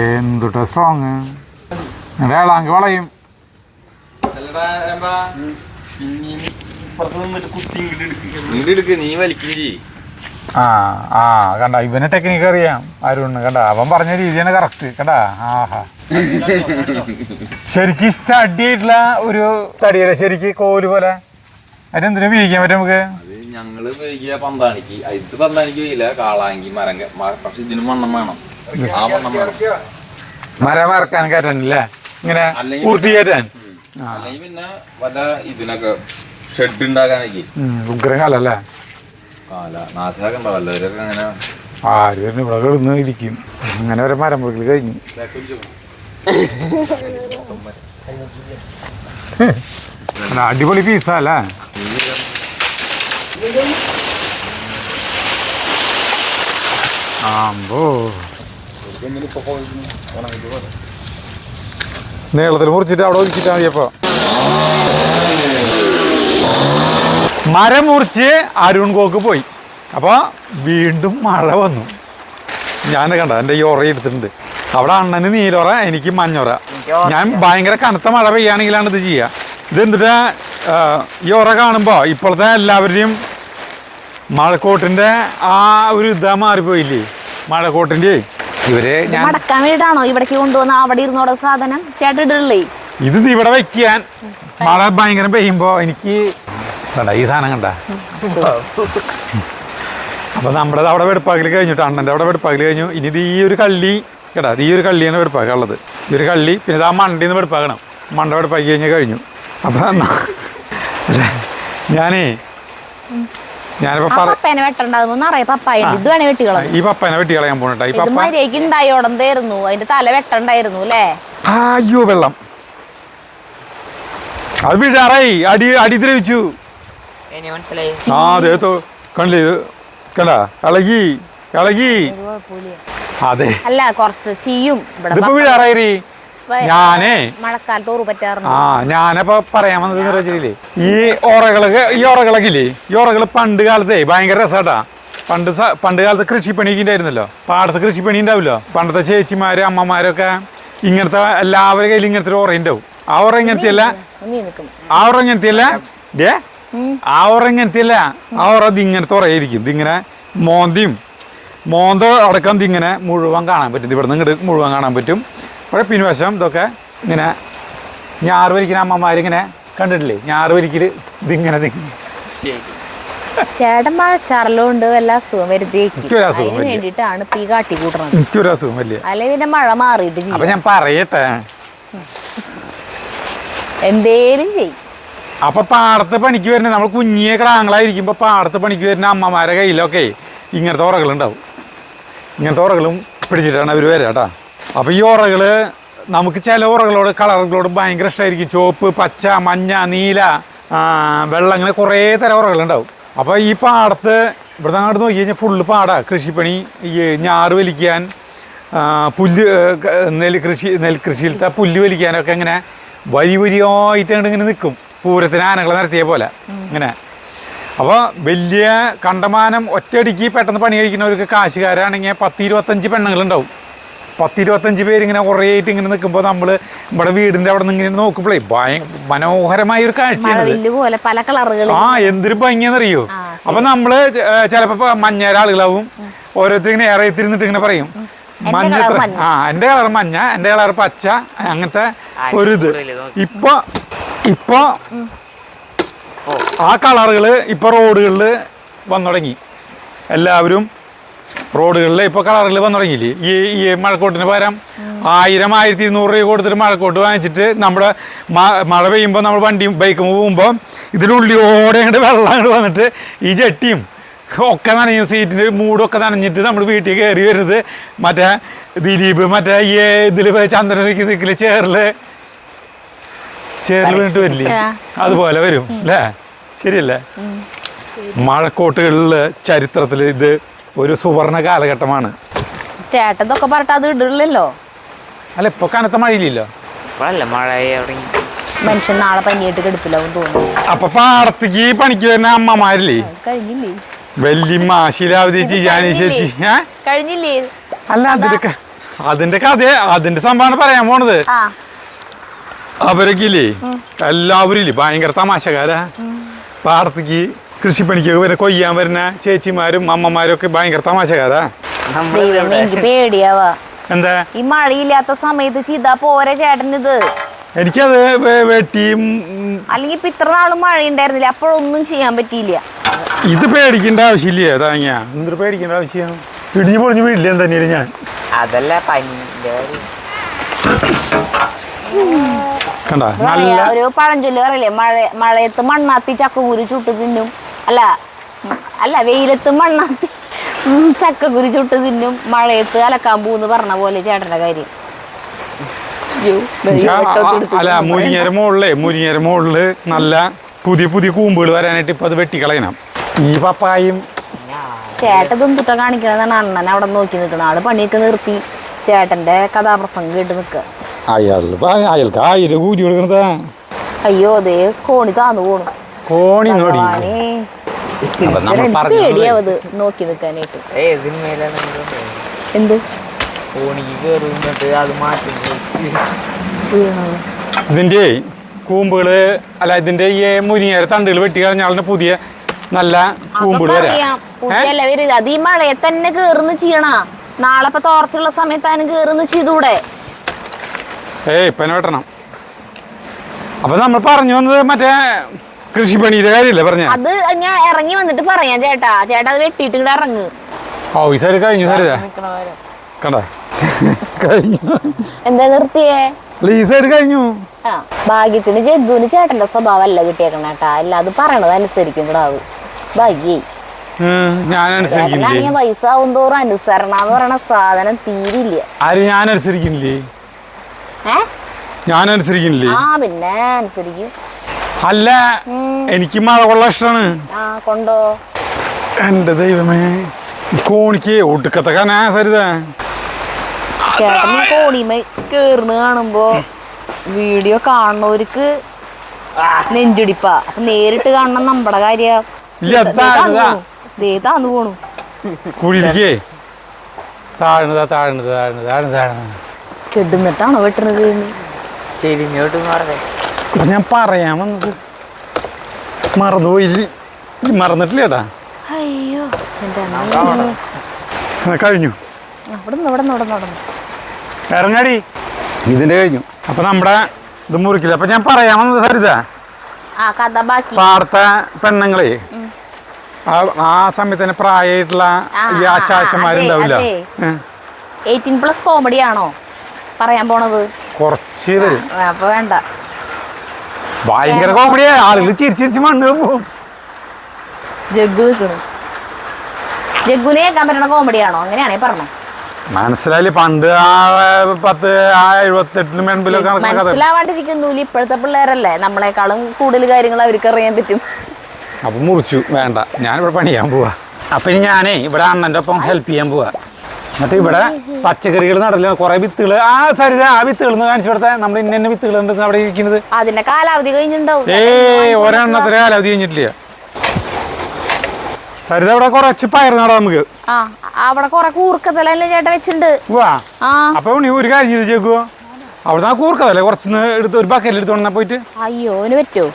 [SPEAKER 1] എന്തുട്ടാ സ്ട്രോങ്. നിങ്ങളുടെ ആളാങ്ക് വളയും.
[SPEAKER 3] നീ വലിക്കും ചെയ്യ്.
[SPEAKER 1] കണ്ട ഇവന് ടെക്നിക്ക് അറിയാം. ആരുണ്ട് കണ്ട, അവൻ പറഞ്ഞ രീതിയാണ് കറക്റ്റ്. കണ്ടാ ആഹാ ശരിക്കും സ്റ്റഡി ആയിട്ടുള്ള ഒരു തടിയല്ലേ ശരിക്ക് കോല് പോലെ. അതിനെന്തിനാ ഉപയോഗിക്കാൻ പറ്റും നമുക്ക്?
[SPEAKER 3] ഞങ്ങള് ഉപയോഗിക്കുക പന്താണിക്ക്. ഇത് പന്താണിക്ക് ഇല്ല, കാളാങ്കി മരം. പക്ഷെ ഇതിന് മണ്ണം വേണം. ആ മണ്ണം വേണം
[SPEAKER 1] മരം ഇറക്കാൻ കയറ്റാനില്ലേ, ഇങ്ങനെ പൂർത്തി കയറ്റാൻ.
[SPEAKER 3] അല്ലെങ്കിൽ പിന്നെ വല്ല ഇതിനൊക്കെ ഷെഡ് ഉണ്ടാക്കാനൊക്കെ
[SPEAKER 1] ഉഗ്രം കാലല്ലേ.
[SPEAKER 3] നാശാക്കണ്ടോ വല്ലവരൊക്കെ അങ്ങനെ
[SPEAKER 1] ആരും ഇവിടെ കിടന്ന് ഇരിക്കും. അങ്ങനെ ഒരു മരം മുറിക്കൽ കഴിഞ്ഞു. അടിപൊളി പീസാ അല്ലേ. ആമ്പോ നീളത്തിൽ മുറിച്ചിട്ട് അവിടെ ഒതുക്കിട്ടാ മതി. അപ്പൊ മരം മുറിച്ച് അരുൺ കോക്ക് പോയി. അപ്പോൾ വീണ്ടും മഴ വന്നു. ഞാൻ കണ്ട എൻ്റെ ഈ ഒറ എടുത്തിട്ടുണ്ട്. അവിടെ അണ്ണന് നീലൊറ, എനിക്ക് മഞ്ഞൊറ. ഞാൻ ഭയങ്കര കനത്ത മഴ പെയ്യാണെങ്കിലാണ് ഇത് ചെയ്യുക. ഇതെന്തിട്ടാ ഈ ഒറ കാണുമ്പോൾ ഇപ്പോഴത്തെ എല്ലാവരുടെയും മഴക്കോട്ടിൻ്റെ ആ ഒരു ഇതാ മാറിപ്പോയില്ലേ, മഴക്കോട്ടിൻ്റെ. ഇവര് ഞാൻ
[SPEAKER 2] മടക്കാൻ വേണ്ടിയിട്ടാണോ ഇവിടേക്ക് കൊണ്ടുവന്ന അവിടെ ഇരുന്നോടെ സാധനം ചേട്ടൻ ഇടല്ലേ?
[SPEAKER 1] ഇത് ഇവിടെ വെക്കാൻ മഴ ഭയങ്കര പെയ്യുമ്പോൾ എനിക്ക് കണ്ട ഈ സാധനം കണ്ട. അപ്പോൾ നമ്മുടെ അവിടെ വെടുപ്പാക്കൽ കഴിഞ്ഞിട്ട് അണ്ണൻ്റെ അവിടെ വെടുപ്പാക്കൽ കഴിഞ്ഞു. ഇനി ഇത് ഈ ഒരു കള്ളി കേട്ടാ, ഈ ഒരു കള്ളിയാണ് വെടുപ്പാക്കുള്ളത്. ഈ ഒരു കള്ളി, പിന്നെ ഇത് ആ മണ്ടിൽ നിന്ന് വെടുപ്പാക്കണം. മണ്ട വെടുപ്പാക്കി കഴിഞ്ഞു. അപ്പം ഞാനിപ്പോൾ
[SPEAKER 2] പപ്പേനെ വെട്ടണ്ടാകുന്ന പപ്പായ ഇത് വേണേ വെട്ടികളാം.
[SPEAKER 1] ഈ പപ്പേനെ വെട്ടികളയാൻ പോണട്ടാ. ഈ പപ്പ
[SPEAKER 2] മര്യാദക്ക് ഉണ്ടായോടന്നായിരുന്നു, അതിന്റെ തല വെട്ടണ്ടായിരുന്നു അല്ലേ?
[SPEAKER 1] അയ്യോ വെള്ളം അത് വീഴാറായി, അടി ദ്രവിച്ചു. ആ അതെ കണ്ടില്ലേ, ഇത് കണ്ടാ ഇളകി. അതെ
[SPEAKER 2] അല്ല കുറച്ച് ചീയും
[SPEAKER 1] ഇതിപ്പോ വീഴാറായി. ഞാനേ
[SPEAKER 2] മഴക്കാലത്ത് ഓറ് പറ്റാറുണ്ട്.
[SPEAKER 1] ഞാനപ്പോ പറയാൻ വന്നത് വെച്ചില്ലേ, ഈ ഓറകളൊക്കെ ഇല്ലേ, ഈ ഓറകള് പണ്ട് കാലത്തെ ഭയങ്കര രസാട്ടാ. പണ്ട് കാലത്ത് കൃഷിപ്പണിക്ക് ഉണ്ടായിരുന്നല്ലോ, പാടത്ത് കൃഷിപ്പണി ഉണ്ടാവില്ലോ. പണ്ടത്തെ ചേച്ചിമാര് അമ്മമാരൊക്കെ ഇങ്ങനത്തെ എല്ലാവരുടെ കയ്യിൽ ഇങ്ങനത്തെ ഒരു ഓറ ഉണ്ടാവും. ആ ഓറ ഇങ്ങനത്തെയല്ല, ആ ഓറ ഇങ്ങനത്തെയല്ല, ആ ഓറ ഇതിങ്ങനത്തെ ഓറയായിരിക്കും. ഇതിങ്ങനെ മോന്ത അടക്കം ഇതിങ്ങനെ മുഴുവൻ കാണാൻ പറ്റും. ഇവിടെ നിന്ന് ഇങ്ങോട്ട് മുഴുവൻ കാണാൻ പറ്റും. അവിടെ പിൻവശം ഇതൊക്കെ ഇങ്ങനെ ഞാറ് വലിക്കുന്ന അമ്മമാരിങ്ങനെ കണ്ടിട്ടില്ലേ, ഞാറ് വലിക്കല് ഇതിങ്ങനെ.
[SPEAKER 2] ചേട്ടൻ മഴച്ചാറലുണ്ട് വല്ല അസുഖം വേണ്ടിട്ടാണ് തീ കാട്ടി കൂട്ടണത്.
[SPEAKER 1] എനിക്കൊരു അസുഖം വലിയ
[SPEAKER 2] അല്ലെ പിന്നെ മഴ മാറിയിട്ട്
[SPEAKER 1] അപ്പൊ ഞാൻ പറയട്ടെ,
[SPEAKER 2] എന്തേലും ചെയ്യും.
[SPEAKER 1] അപ്പൊ പാടത്ത് പണിക്ക് വരുന്ന നമ്മൾ കുഞ്ഞിയെ ക്രാങ്ങളായിരിക്കുമ്പോ പാടത്ത് പണിക്ക് വരുന്ന അമ്മമാരെ കയ്യിലൊക്കെ ഇങ്ങനത്തെ ഉറകളുണ്ടാവും. ഇങ്ങനത്തെ ഉറകളും പിടിച്ചിട്ടാണ് അവർ വരിക കേട്ടാ. അപ്പോൾ ഈ ഉറകള് നമുക്ക് ചില ഉറകളോട് കളറുകളോട് ഭയങ്കര ഇഷ്ടമായിരിക്കും. ചുവപ്പ്, പച്ച, മഞ്ഞ, നീല, വെള്ളം, അങ്ങനെ കുറേ തരം ഉറകളുണ്ടാവും. അപ്പോൾ ഈ പാടത്ത് ഇവിടെ അങ്ങോട്ട് നോക്കി കഴിഞ്ഞാൽ ഫുള്ള് പാടാണ്. കൃഷിപ്പണി, ഈ ഞാറ് വലിക്കാൻ, പുല്ല് നെൽകൃഷിയിലത്തെ പുല്ല് വലിക്കാനൊക്കെ ഇങ്ങനെ വരിയായിട്ടാണ് ഇങ്ങനെ നിൽക്കും, പൂരത്തിന് ആനകളെ നിരത്തിയ പോലെ ഇങ്ങനെ. അപ്പോൾ വലിയ കണ്ടമാനം ഒറ്റയടിക്ക് പെട്ടെന്ന് പണി കഴിക്കുന്നവർക്ക് കാശുകാരാണെങ്കിൽ 10-25 പെണ്ണുങ്ങളുണ്ടാവും. 10-25 പേരിങ്ങനെ കുറേ ആയിട്ട് ഇങ്ങനെ നിൽക്കുമ്പോൾ നമ്മൾ നമ്മുടെ വീടിൻ്റെ അവിടെ നിന്ന് ഇങ്ങനെ നോക്കുമ്പോഴേ മനോഹരമായ ഒരു കാഴ്ചയാണ്. എന്തൊരു ഭംഗിയാണെന്നറിയോ. അപ്പം നമ്മൾ ചിലപ്പോൾ മഞ്ഞ ആളുകളാവും, ഓരോരുത്തർ ഇങ്ങനെ ഏറെ എത്തിരുന്നിട്ട് ഇങ്ങനെ പറയും മഞ്ഞ എൻ്റെ കളർ മഞ്ഞ, എൻ്റെ കളർ പച്ച, അങ്ങനത്തെ ഒരു ഇത്. ഇപ്പോൾ ആ കളറുകൾ ഇപ്പോൾ റോഡുകളിൽ വന്നു തുടങ്ങി. എല്ലാവരും റോഡുകളിൽ ഇപ്പോൾ കളറുകൾ വന്നു തുടങ്ങിയില്ലേ. ഈ മഴക്കോട്ടിന് പകരം 1000-1200 രൂപ കൊടുത്തിട്ട് മഴക്കോട്ട് വാങ്ങിച്ചിട്ട് നമ്മുടെ മഴ പെയ്യുമ്പോൾ നമ്മൾ ബൈക്ക് പോകുമ്പോൾ ഇതിനുള്ളിയോടെ അങ്ങോട്ട് വെള്ളം അങ്ങോട്ട് വന്നിട്ട് ഈ ജട്ടിയും ഒക്കെ നനഞ്ഞു, സീറ്റിൻ്റെ മൂടൊക്കെ നനഞ്ഞിട്ട് നമ്മൾ വീട്ടിൽ കയറി വരുന്നത് മറ്റേ ദിലീപ് മറ്റേ ഈ ഇതിൽ ചന്ദ്രൻ നിൽക്കില്ല ചേറിൽ വീണിട്ട് വരില്ലേ, അതുപോലെ വരും അല്ലേ? ശരിയല്ലേ? മഴക്കോട്ടുകളിൽ ചരിത്രത്തിൽ ഇത് ഒരു സുവർണ കാലഘട്ടമാണ്.
[SPEAKER 2] ചേട്ടതൊക്കെ പറഞ്ഞിട്ട് അത് ഇടില്ലല്ലോ.
[SPEAKER 1] അല്ല ഇപ്പൊ കനത്ത മഴയില്ലല്ലോ,
[SPEAKER 2] മനുഷ്യൻ നാളെ പനിയായിട്ട് കെടുപ്പില്ലാവും തോന്നുന്നു.
[SPEAKER 1] അപ്പൊ പാടത്തേക്ക് പണിക്ക് വരുന്ന അമ്മമാരില്ലേ,
[SPEAKER 2] കഴിഞ്ഞില്ലേ?
[SPEAKER 1] വല്യമ്മ, ശീലാവതി ചേച്ചി, ജാനി ചേച്ചി,
[SPEAKER 2] കഴിഞ്ഞില്ലേ?
[SPEAKER 1] അല്ല അതിന്റെ കഥ, അതിന്റെ സംഭവമാണ് പറയാൻ പോണത്. അവരൊക്കെ ഇല്ലേ, എല്ലാവരും ഇല്ലേ ഭയങ്കര തമാശക്കാരാ. പാടത്തേക്ക് കൃഷിപ്പണിക്കൊക്കെ വരുന്ന കൊയ്യാൻ വരുന്ന ചേച്ചിമാരും അമ്മമാരും ഒക്കെ ഭയങ്കര തമാശക്കാരാ.
[SPEAKER 2] എനിക്ക് പേടിയാവാ.
[SPEAKER 1] എന്താ
[SPEAKER 2] ഈ മഴയില്ലാത്ത സമയത്ത് ചെയ്താ പോരെ ചേട്ടനിത്?
[SPEAKER 1] എനിക്കത് വെട്ടിയും
[SPEAKER 2] അല്ലെങ്കിൽ ഇപ്പൊ ഇത്ര നാളും മഴ ഉണ്ടായിരുന്നില്ല, അപ്പോഴൊന്നും ചെയ്യാൻ പറ്റിയില്ല.
[SPEAKER 1] ഇത് പേടിക്കേണ്ട ആവശ്യമില്ലേ? താങ്ങിയ എന്തൊരു പേടിക്കേണ്ട ആവശ്യമാണ്? ഇടിഞ്ഞു പൊളിഞ്ഞു വീട്ടില്ല തന്നെയാണ് ഞാൻ.
[SPEAKER 4] അതല്ല പനി
[SPEAKER 1] കണ്ട
[SPEAKER 2] ഒരു പഴഞ്ചൊല്ല് പറയില്ലേ, മഴയത്ത് മണ്ണാത്തി ചക്കക്കുരു ചുട്ട് തിന്നും. അല്ല വെയിലത്ത് മണ്ണാത്തി ചക്കക്കുരു ചുട്ട് തിന്നും, മഴയത്ത് അലക്കാൻ പോന്ന് പറഞ്ഞ പോലെ ചേട്ടന്റെ കാര്യം.
[SPEAKER 1] അല്ല മുരിങ്ങര മുകളില് നല്ല പുതിയ കൂമ്പുകൾ വരാനായിട്ട് ഇപ്പൊ അത് വെട്ടിക്കളയണം. ഈ പപ്പായും
[SPEAKER 2] ചേട്ടൻ തുട്ട കാണിക്കണതാണ്. അണ്ണൻ അവിടെ നോക്കി നിൽക്കണം. ആള് പണിയൊക്കെ നിർത്തി ചേട്ടന്റെ കഥാപ്രസംഗം കേട്ട് നിൽക്കുക.
[SPEAKER 1] അയാൾക്ക് 1000 കൂലി കൊടുക്കണതാ.
[SPEAKER 2] അയ്യോ അതേ കോണി താന്നു പോണു.
[SPEAKER 1] കോണി നോടി
[SPEAKER 2] പേടിയാവത് നോക്കി നിൽക്കാനായിട്ട്. എന്ത്
[SPEAKER 1] ഇതിന്റെ കൂമ്പുകള് അല്ല ഇതിന്റെ ഈ മുരിങ്ങ തണ്ടുകൾ വെട്ടി കളഞ്ഞാളിന് പുതിയ നല്ല കൂമ്പുകൾ
[SPEAKER 2] വരാം. അത് ഈ മഴയെ തന്നെ കേറുന്നു ചെയ്യണ. നാളെ ഇപ്പൊ തോർച്ചുള്ള സമയത്താനും കേറുന്നു ചെയ്തൂടെ?
[SPEAKER 1] ഇപ്പനെ വെട്ടണം. അപ്പൊ നമ്മൾ പറഞ്ഞു വന്നത് മറ്റേ കൃഷിപ്പണിയുടെ കാര്യല്ലേ പറഞ്ഞ?
[SPEAKER 2] അത് ഞാൻ ഇറങ്ങി വന്നിട്ട് പറയാം ചേട്ടാ. ചേട്ടാ അത് വെട്ടിയിട്ട് ഇങ്ങോട്ട് ഇറങ്ങ്.
[SPEAKER 1] ഈ സൈഡ് കഴിഞ്ഞു. സരിതാ കണ്ട കഴിഞ്ഞു.
[SPEAKER 2] എന്താ നിർത്തിയേ?
[SPEAKER 1] ഈ സൈഡ് കഴിഞ്ഞു.
[SPEAKER 2] ഭാഗ്യത്തിന് ജഗ്ഗുവിന് ചേട്ടന്റെ സ്വഭാവം അല്ല കിട്ടിയേക്കണേട്ടാ. അല്ല അത് പറയണത് അനുസരിക്കും കൂടാവും. ഭാഗ്യേ ചേട്ടനാണെങ്കിൽ വയസ്സാവും തോറും അനുസരണ എന്ന് പറയണ സാധനം തീരില്ല.
[SPEAKER 1] ആര്? ഞാൻ അനുസരിക്കുന്നില്ലേ? ഞാൻ അനുസരിക്കുന്നില്ലേ?
[SPEAKER 2] ആ പിന്നെ അനുസരിക്കും.
[SPEAKER 1] അല്ല എനിക്ക് മഴ കൊള്ള ഇഷ്ടമാണ്.
[SPEAKER 2] കൊണ്ടോ.
[SPEAKER 1] എന്റെ ദൈവമേ കോണിക്ക് ഒടുക്കത്തെ കനാ സരിത.
[SPEAKER 2] ചേട്ടൻ കോണിമ കേറുന്ന കാണുമ്പോ വീഡിയോ കാണുന്നവർക്ക് നെഞ്ചിടിപ്പാ. അപ്പൊ നേരിട്ട് കാണണം നമ്മുടെ കാര്യം. താന്നു പോണു.
[SPEAKER 1] കുഴിക്കേ താഴ്ന്നതാ താഴ്ന്നത് താഴ്ന്നത് താഴ്ന്നത് താഴ്ന്നത്
[SPEAKER 2] കെടുന്നിട്ടാണോ വെട്ടണത്?
[SPEAKER 1] ഞാൻ പറയാൻ വന്നത് മറന്നുപോയി. മറന്നിട്ടില്ല ചേട്ടാ.
[SPEAKER 2] അയ്യോ
[SPEAKER 1] കഴിഞ്ഞു. ഇറങ്ങാടി. ഇതിന്റെ കഴിഞ്ഞു. അപ്പൊ നമ്മുടെ ഇത് മുറിക്കില്ല. അപ്പൊ ഞാൻ പറയാൻ വന്നത് സരിത, പാടത്തെ പെണ്ണുങ്ങളെ ആ സമയത്ത് തന്നെ പ്രായമായിട്ടുള്ള ഈ ആച്ചാച്ചന്മാരുണ്ടാവില്ല.
[SPEAKER 2] 18+ കോമഡി ആണോ പറയാൻ പോണത്?
[SPEAKER 1] കുറച്ച് തരും.
[SPEAKER 2] അപ്പൊ വേണ്ട.
[SPEAKER 1] ഭയങ്കര കോമഡിയാ. ആളുകൾ ചിരിച്ചിരിച്ച് മണ്ണ് പോകും.
[SPEAKER 2] ജഗ്ഗുനെ കേൾക്കാൻ പറ്റണ കോമഡിയാണോ? അങ്ങനെയാണേ പറഞ്ഞോ.
[SPEAKER 1] മനസ്സിലായില്ലേ? പണ്ട് 78 മുൻപിലൊക്കെ
[SPEAKER 2] മനസ്സിലാവാണ്ടിരിക്കുന്നു. ഇപ്പോഴത്തെ പിള്ളേരല്ലേ, നമ്മളെക്കാളും കൂടുതൽ കാര്യങ്ങൾ അവർക്ക് അറിയാൻ പറ്റും.
[SPEAKER 1] അപ്പൊ മുറിച്ചു. വേണ്ട, ഞാനിവിടെ പണിയാൻ പോവാ. അപ്പൊ ഇനി ഞാനേ ഇവിടെ അണ്ണൻ്റെ ഒപ്പം ഹെൽപ്പ് ചെയ്യാൻ പോവാ. എന്നിട്ട് ഇവിടെ പച്ചക്കറികൾ നടല്ല കുറെ വിത്തുകൾ. സരിത ആ വിത്തുകൾ കാണിച്ചു കൊടുത്താൽ നമ്മൾ ഇന്ന വിത്തുകൾ ഉണ്ട് അവിടെ ഇരിക്കുന്നത്.
[SPEAKER 2] അതിന്റെ കാലാവധി കഴിഞ്ഞിട്ടുണ്ടാവും.
[SPEAKER 1] ഒരെണ്ണത്തിന് കാലാവധി കഴിഞ്ഞിട്ടില്ല. സരിത ഇവിടെ കുറച്ച് പയർ നടാം നമുക്ക്.
[SPEAKER 2] അവിടെ കുറെ കൂർക്കതല്ലേ ചേട്ടാ വെച്ചിട്ടുണ്ട്.
[SPEAKER 1] അപ്പൊ നീ ഒരു കാര്യം ചെയ്ത് ചേക്കുവോ? അവിടെ കൂർക്കതല്ലേ കുറച്ച് എടുത്ത് ഒരു ബക്കറ്റിൽ എടുത്തോണ്ടാ പോയിട്ട്.
[SPEAKER 2] അയ്യോ അവന് പറ്റുമോ?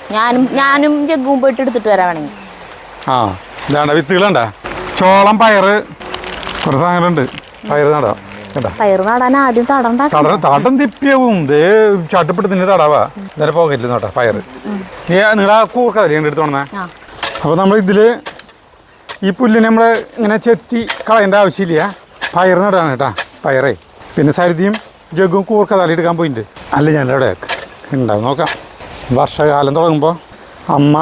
[SPEAKER 2] ഞാനും ജഗ്ഗും പോയിട്ട് എടുത്തിട്ട് വരാൻ വേണമെങ്കിൽ.
[SPEAKER 1] ഇതാണ്ട വിത്തുകളുണ്ടാ. ചോളം പയറ് കുറെ സാധനങ്ങളുണ്ട്. പയറ് നടാം കേട്ടാ.
[SPEAKER 2] പയർ നടാൻ ആദ്യം
[SPEAKER 1] തടം തിപ്പിയാവും. ചട്ടപ്പെടുത്തിന്റെ തടവാ. ഇന്നലെ പോക്കറ്റിൽ നോട്ടാ പയറ്. നിങ്ങളാ കൂർക്കതല്ലേ എടുത്തോണേ. അപ്പൊ നമ്മൾ ഇതില് ഈ പുല്ലിനെ നമ്മൾ ഇങ്ങനെ ചെത്തി കളയേണ്ട ആവശ്യമില്ല. പയർ നടാണ് കേട്ടാ. പയറേ പിന്നെ സരിതിയും ജഗ്ഗും കൂർക്ക തല എടുക്കാൻ പോയിട്ടുണ്ട്. അല്ല ഞാനവിടെ ഉണ്ടാവും നോക്കാം. വർഷകാലം തുടങ്ങുമ്പോൾ അമ്മ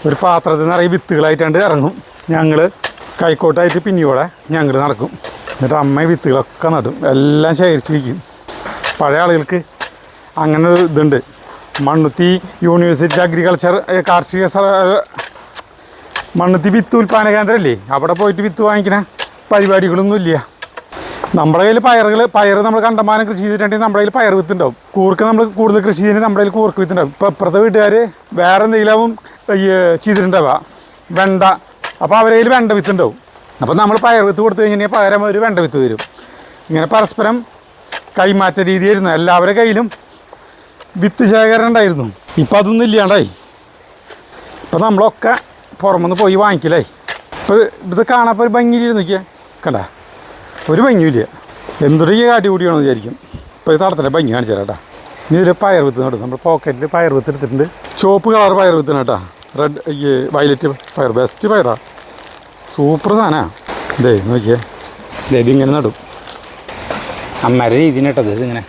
[SPEAKER 1] ഒരു പാത്രത്തിൽ നിറയെ വിത്തുകളായിട്ടാണ്ട് ഇറങ്ങും. ഞങ്ങൾ കൈക്കോട്ടായിട്ട് പിന്നിയോടെ ഞങ്ങൾ നടക്കും. എന്നിട്ട് അമ്മ വിത്തുകളൊക്കെ നടും. എല്ലാം ശേഖരിച്ച് വയ്ക്കും. പഴയ ആളുകൾക്ക് അങ്ങനെ ഒരു ഇതുണ്ട്. മണ്ണുത്തി യൂണിവേഴ്സിറ്റി അഗ്രികൾച്ചർ കാർഷിക മണ്ണുത്തി വിത്ത് ഉൽപ്പാദന കേന്ദ്രമല്ലേ, അവിടെ പോയിട്ട് വിത്ത് വാങ്ങിക്കണ പരിപാടികളൊന്നും ഇല്ല. നമ്മുടെ കയ്യിൽ പയർ നമ്മൾ കണ്ടമാനം കൃഷി ചെയ്തിട്ടുണ്ടെങ്കിൽ നമ്മുടെ കയ്യിൽ പയർ വിത്ത് ഉണ്ടാവും. കൂർക്ക നമ്മൾ കൂടുതൽ കൃഷി ചെയ്തിട്ടുണ്ടെങ്കിൽ നമ്മുടെ കയ്യിൽ കൂർക്ക വിത്ത് ഉണ്ടാവും. ഇപ്പോൾ ഇപ്പുറത്തെ വീട്ടുകാർ വേറെ എന്തെങ്കിലും ചെയ്തിട്ടുണ്ടാവുക വെണ്ട. അപ്പോൾ അവരുടെ കയ്യിൽ വെണ്ട വിത്ത് ഉണ്ടാവും. അപ്പോൾ നമ്മൾ പയർ വിത്ത് കൊടുത്തു കഴിഞ്ഞാൽ പകരം ഒരു വെണ്ട വിത്ത് തരും. ഇങ്ങനെ പരസ്പരം കൈമാറ്റ രീതിയായിരുന്നു. എല്ലാവരുടെ കയ്യിലും വിത്ത് ശേഖരണം ഉണ്ടായിരുന്നു. ഇപ്പം അതൊന്നും ഇല്ലാണ്ടായി. ഇപ്പം നമ്മളൊക്കെ പുറമെന്ന് പോയി വാങ്ങിക്കലായി. ഇപ്പോൾ ഇത് കാണാപ്പോൾ ഒരു ഭംഗിയില്ല. നോക്കിയാൽ കണ്ട ഒരു ഭംഗിയില്ല. എന്തൊരു കാട്ടി കൂടിയാണെന്ന് വിചാരിക്കും. ഇപ്പോൾ ഇത് നടത്തില്ല ഭംഗി കാണിച്ചു തരാം കേട്ടോ. ഇനി ഇതിൽ പയർ വിത്ത് നടും. നമ്മൾ പോക്കറ്റിൽ പയർ വിത്ത് എടുത്തിട്ടുണ്ട്. ചുവപ്പ് കളർ പയർ വിത്തിന് കേട്ടോ. റെഡ് വയലറ്റ് പയർ ബെസ്റ്റ് പയറാണ്. സൂപ്പർ സാധനമാണ്. ഇതേ നോക്കിയേ. ഇതിങ്ങനെ നടും. അമ്മയുടെ രീതിന് കേട്ടത് ഇതിങ്ങനെ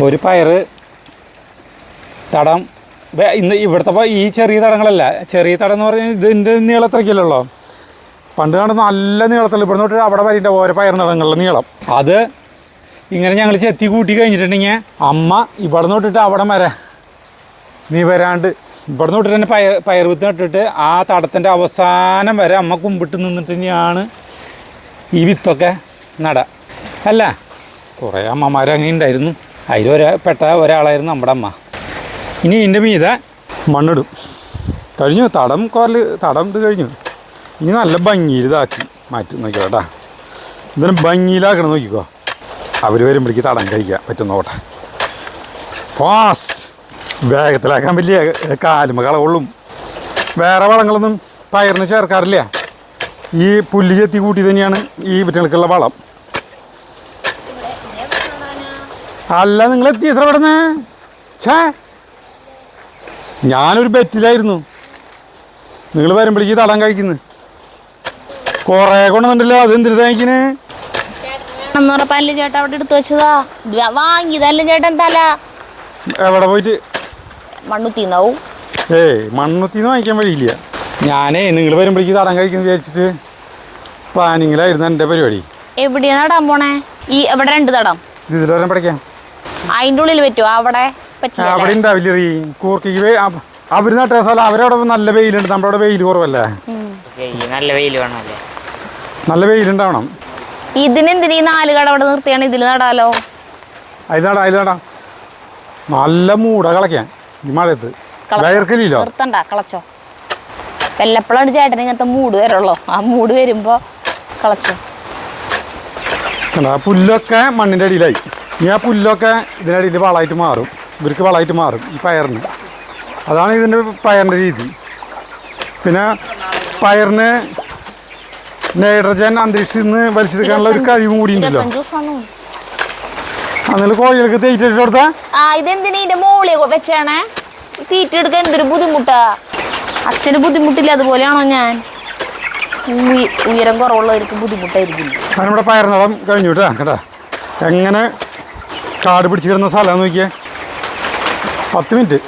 [SPEAKER 1] ഒരു പയർ തടം. ഇന്ന് ഇവിടുത്തെ ഈ ചെറിയ തടങ്ങളല്ല. ചെറിയ തടം എന്ന് പറഞ്ഞാൽ ഇതിൻ്റെ നീളത്രയ്ക്കല്ലോ. പണ്ട് കണ്ട് നല്ല നീളത്തിൽ ഇവിടെ തൊട്ട് അവിടെ വരേണ്ട ഓരോ പയർ നടങ്ങളുടെ നീളം. അത് ഇങ്ങനെ ഞങ്ങൾ ചെത്തി കൂട്ടി കഴിഞ്ഞിട്ടുണ്ടെങ്കിൽ അമ്മ ഇവിടെ തൊട്ടിട്ട് അവിടെ വരെ നീ വരാണ്ട് ഇവിടെ നിന്ന് വിട്ടിട്ട് തന്നെ പയർ വിത്ത് നട്ടിട്ട് ആ തടത്തിൻ്റെ അവസാനം വരെ അമ്മ കുമ്പിട്ട് നിന്നിട്ട് തന്നെയാണ് ഈ വിത്തൊക്കെ നട അല്ല. കുറേ അമ്മമാർ അങ്ങനെ ഉണ്ടായിരുന്നു. അതിൽ പെട്ട ഒരാളായിരുന്നു നമ്മുടെ അമ്മ. ഇനി ഇതിൻ്റെ മീതെ മണ്ണിടും. കഴിഞ്ഞു തടം ഇത് കഴിഞ്ഞു. ഇനി നല്ല ഭംഗിയിൽ ഇതാക്കി മാറ്റും. നോക്കിക്കോ കേട്ടാ, ഇതിന് ഭംഗിയിലാക്കണം. നോക്കിക്കോ, അവർ വരുമ്പോഴേക്ക് തടം കഴിക്കാൻ പറ്റും. നോട്ടെ, ഫാസ്റ്റ് വേഗത്തിലാക്കാൻ വലിയ കാലുമ കളകൊള്ളും. വേറെ വളങ്ങളൊന്നും പയറിന് ചേർക്കാറില്ല. ഈ പുല്ല് ചെത്തി കൂട്ടി തന്നെയാണ് ഈ ഇവറ്റകൾക്കുള്ള വളം. അല്ല, നിങ്ങൾ എത്തി എത്ര പെടുന്നേ? ഛേ, ഞാനൊരു ബെറ്റിലായിരുന്നു. നിങ്ങൾ വരുമ്പോഴേക്ക് തടം കഴിക്കുന്നു. കുറേ കൊണ്ടുവന്നിട്ടല്ലോ, അതെന്തിനു തേക്കിന്?
[SPEAKER 2] ചേട്ടാ അവിടെ എടുത്തു വെച്ചതാ, വാങ്ങിയതല്ലേ ചേട്ടൻ തല.
[SPEAKER 1] എവിടെ പോയിട്ട്?
[SPEAKER 2] മണ്ണുത്തിന്നാവും.
[SPEAKER 1] മണ്ണുത്തിന്ന് വാങ്ങിക്കാൻ വഴിയില്ല. ഞാനേ നിങ്ങൾ വരുമ്പോഴേക്ക് തടം കഴിക്കുന്നു വിചാരിച്ചിട്ട് പ്ലാനിങ്ങിലായിരുന്നു എൻ്റെ പരിപാടി.
[SPEAKER 2] എവിടെയാ നടാൻ പോണേ? ഈ ഇവിടെ 2 തടം
[SPEAKER 1] ഇതിലൊരെണ്ണം പഠിക്കാം.
[SPEAKER 2] അതിൻ്റെ ഉള്ളിൽ പറ്റുമോ? അവിടെ
[SPEAKER 1] അവിടെ ഉണ്ടാവില്ല. കൂർക്കയ്ക്ക് അവർ നട്ട സ്ഥലം അവരവിടെ നല്ല വെയിലുണ്ട്. നമ്മുടെ അവിടെ വെയിൽ കുറവല്ലേ?
[SPEAKER 2] നല്ല വെയിൽ വേണമല്ലേ?
[SPEAKER 1] നല്ല വെയിലുണ്ടാവണം.
[SPEAKER 2] ഇതിനെന്തിനീ 4 കട അവിടെ നിർത്തിയാണ്? ഇതിൽ നടാലോ.
[SPEAKER 1] അതിൽ നടാം. നല്ല മൂട കളയ്ക്കാൻ ഈ മഴയത്ത് വയർക്കലില്ലോ.
[SPEAKER 2] നിർത്തണ്ട, കളച്ചോ. വല്ലപ്പോഴാണ് ചേട്ടൻ ഇങ്ങനത്തെ മൂട് വരുള്ളൂ. ആ മൂട് വരുമ്പോ കളച്ചോ.
[SPEAKER 1] ആ പുല്ലൊക്കെ മണ്ണിൻ്റെ അടിയിലായി. ഇനി ആ പുല്ലൊക്കെ ഇതിനടിയിൽ വളമായിട്ട് മാറും. ഇവർക്ക് വളമായിട്ട് മാറും ഈ പയറിന്. അതാണ് ഇതിൻ്റെ പയറിൻ്റെ രീതി. പിന്നെ പയറിന് നൈട്രജൻ അന്തരീക്ഷത്തിൽ നിന്ന് വലിച്ചെടുക്കാനുള്ള ഒരു കഴിവും കൂടി ഉണ്ടല്ലോ. അന്നേരം കോഴികൾക്ക് തീറ്റ ഇട്ട് കൊടുത്താ.
[SPEAKER 2] ഇതെന്തിനാ ഇതിന്റെ മോളി വെച്ചാണേ? തീറ്റ എടുക്കാൻ എന്തൊരു ബുദ്ധിമുട്ടാ. അച്ഛന് ബുദ്ധിമുട്ടില്ല അതുപോലെയാണോ ഞാൻ? ഉയരം കുറവുള്ളവർക്ക് ബുദ്ധിമുട്ടായിരിക്കും.
[SPEAKER 1] നമ്മുടെ പയർനടം കഴിഞ്ഞു കേട്ടാ. എങ്ങനെ കാട് പിടിച്ച് കിടന്ന സ്ഥലം നോക്കിയേ. 10 മിനിറ്റ്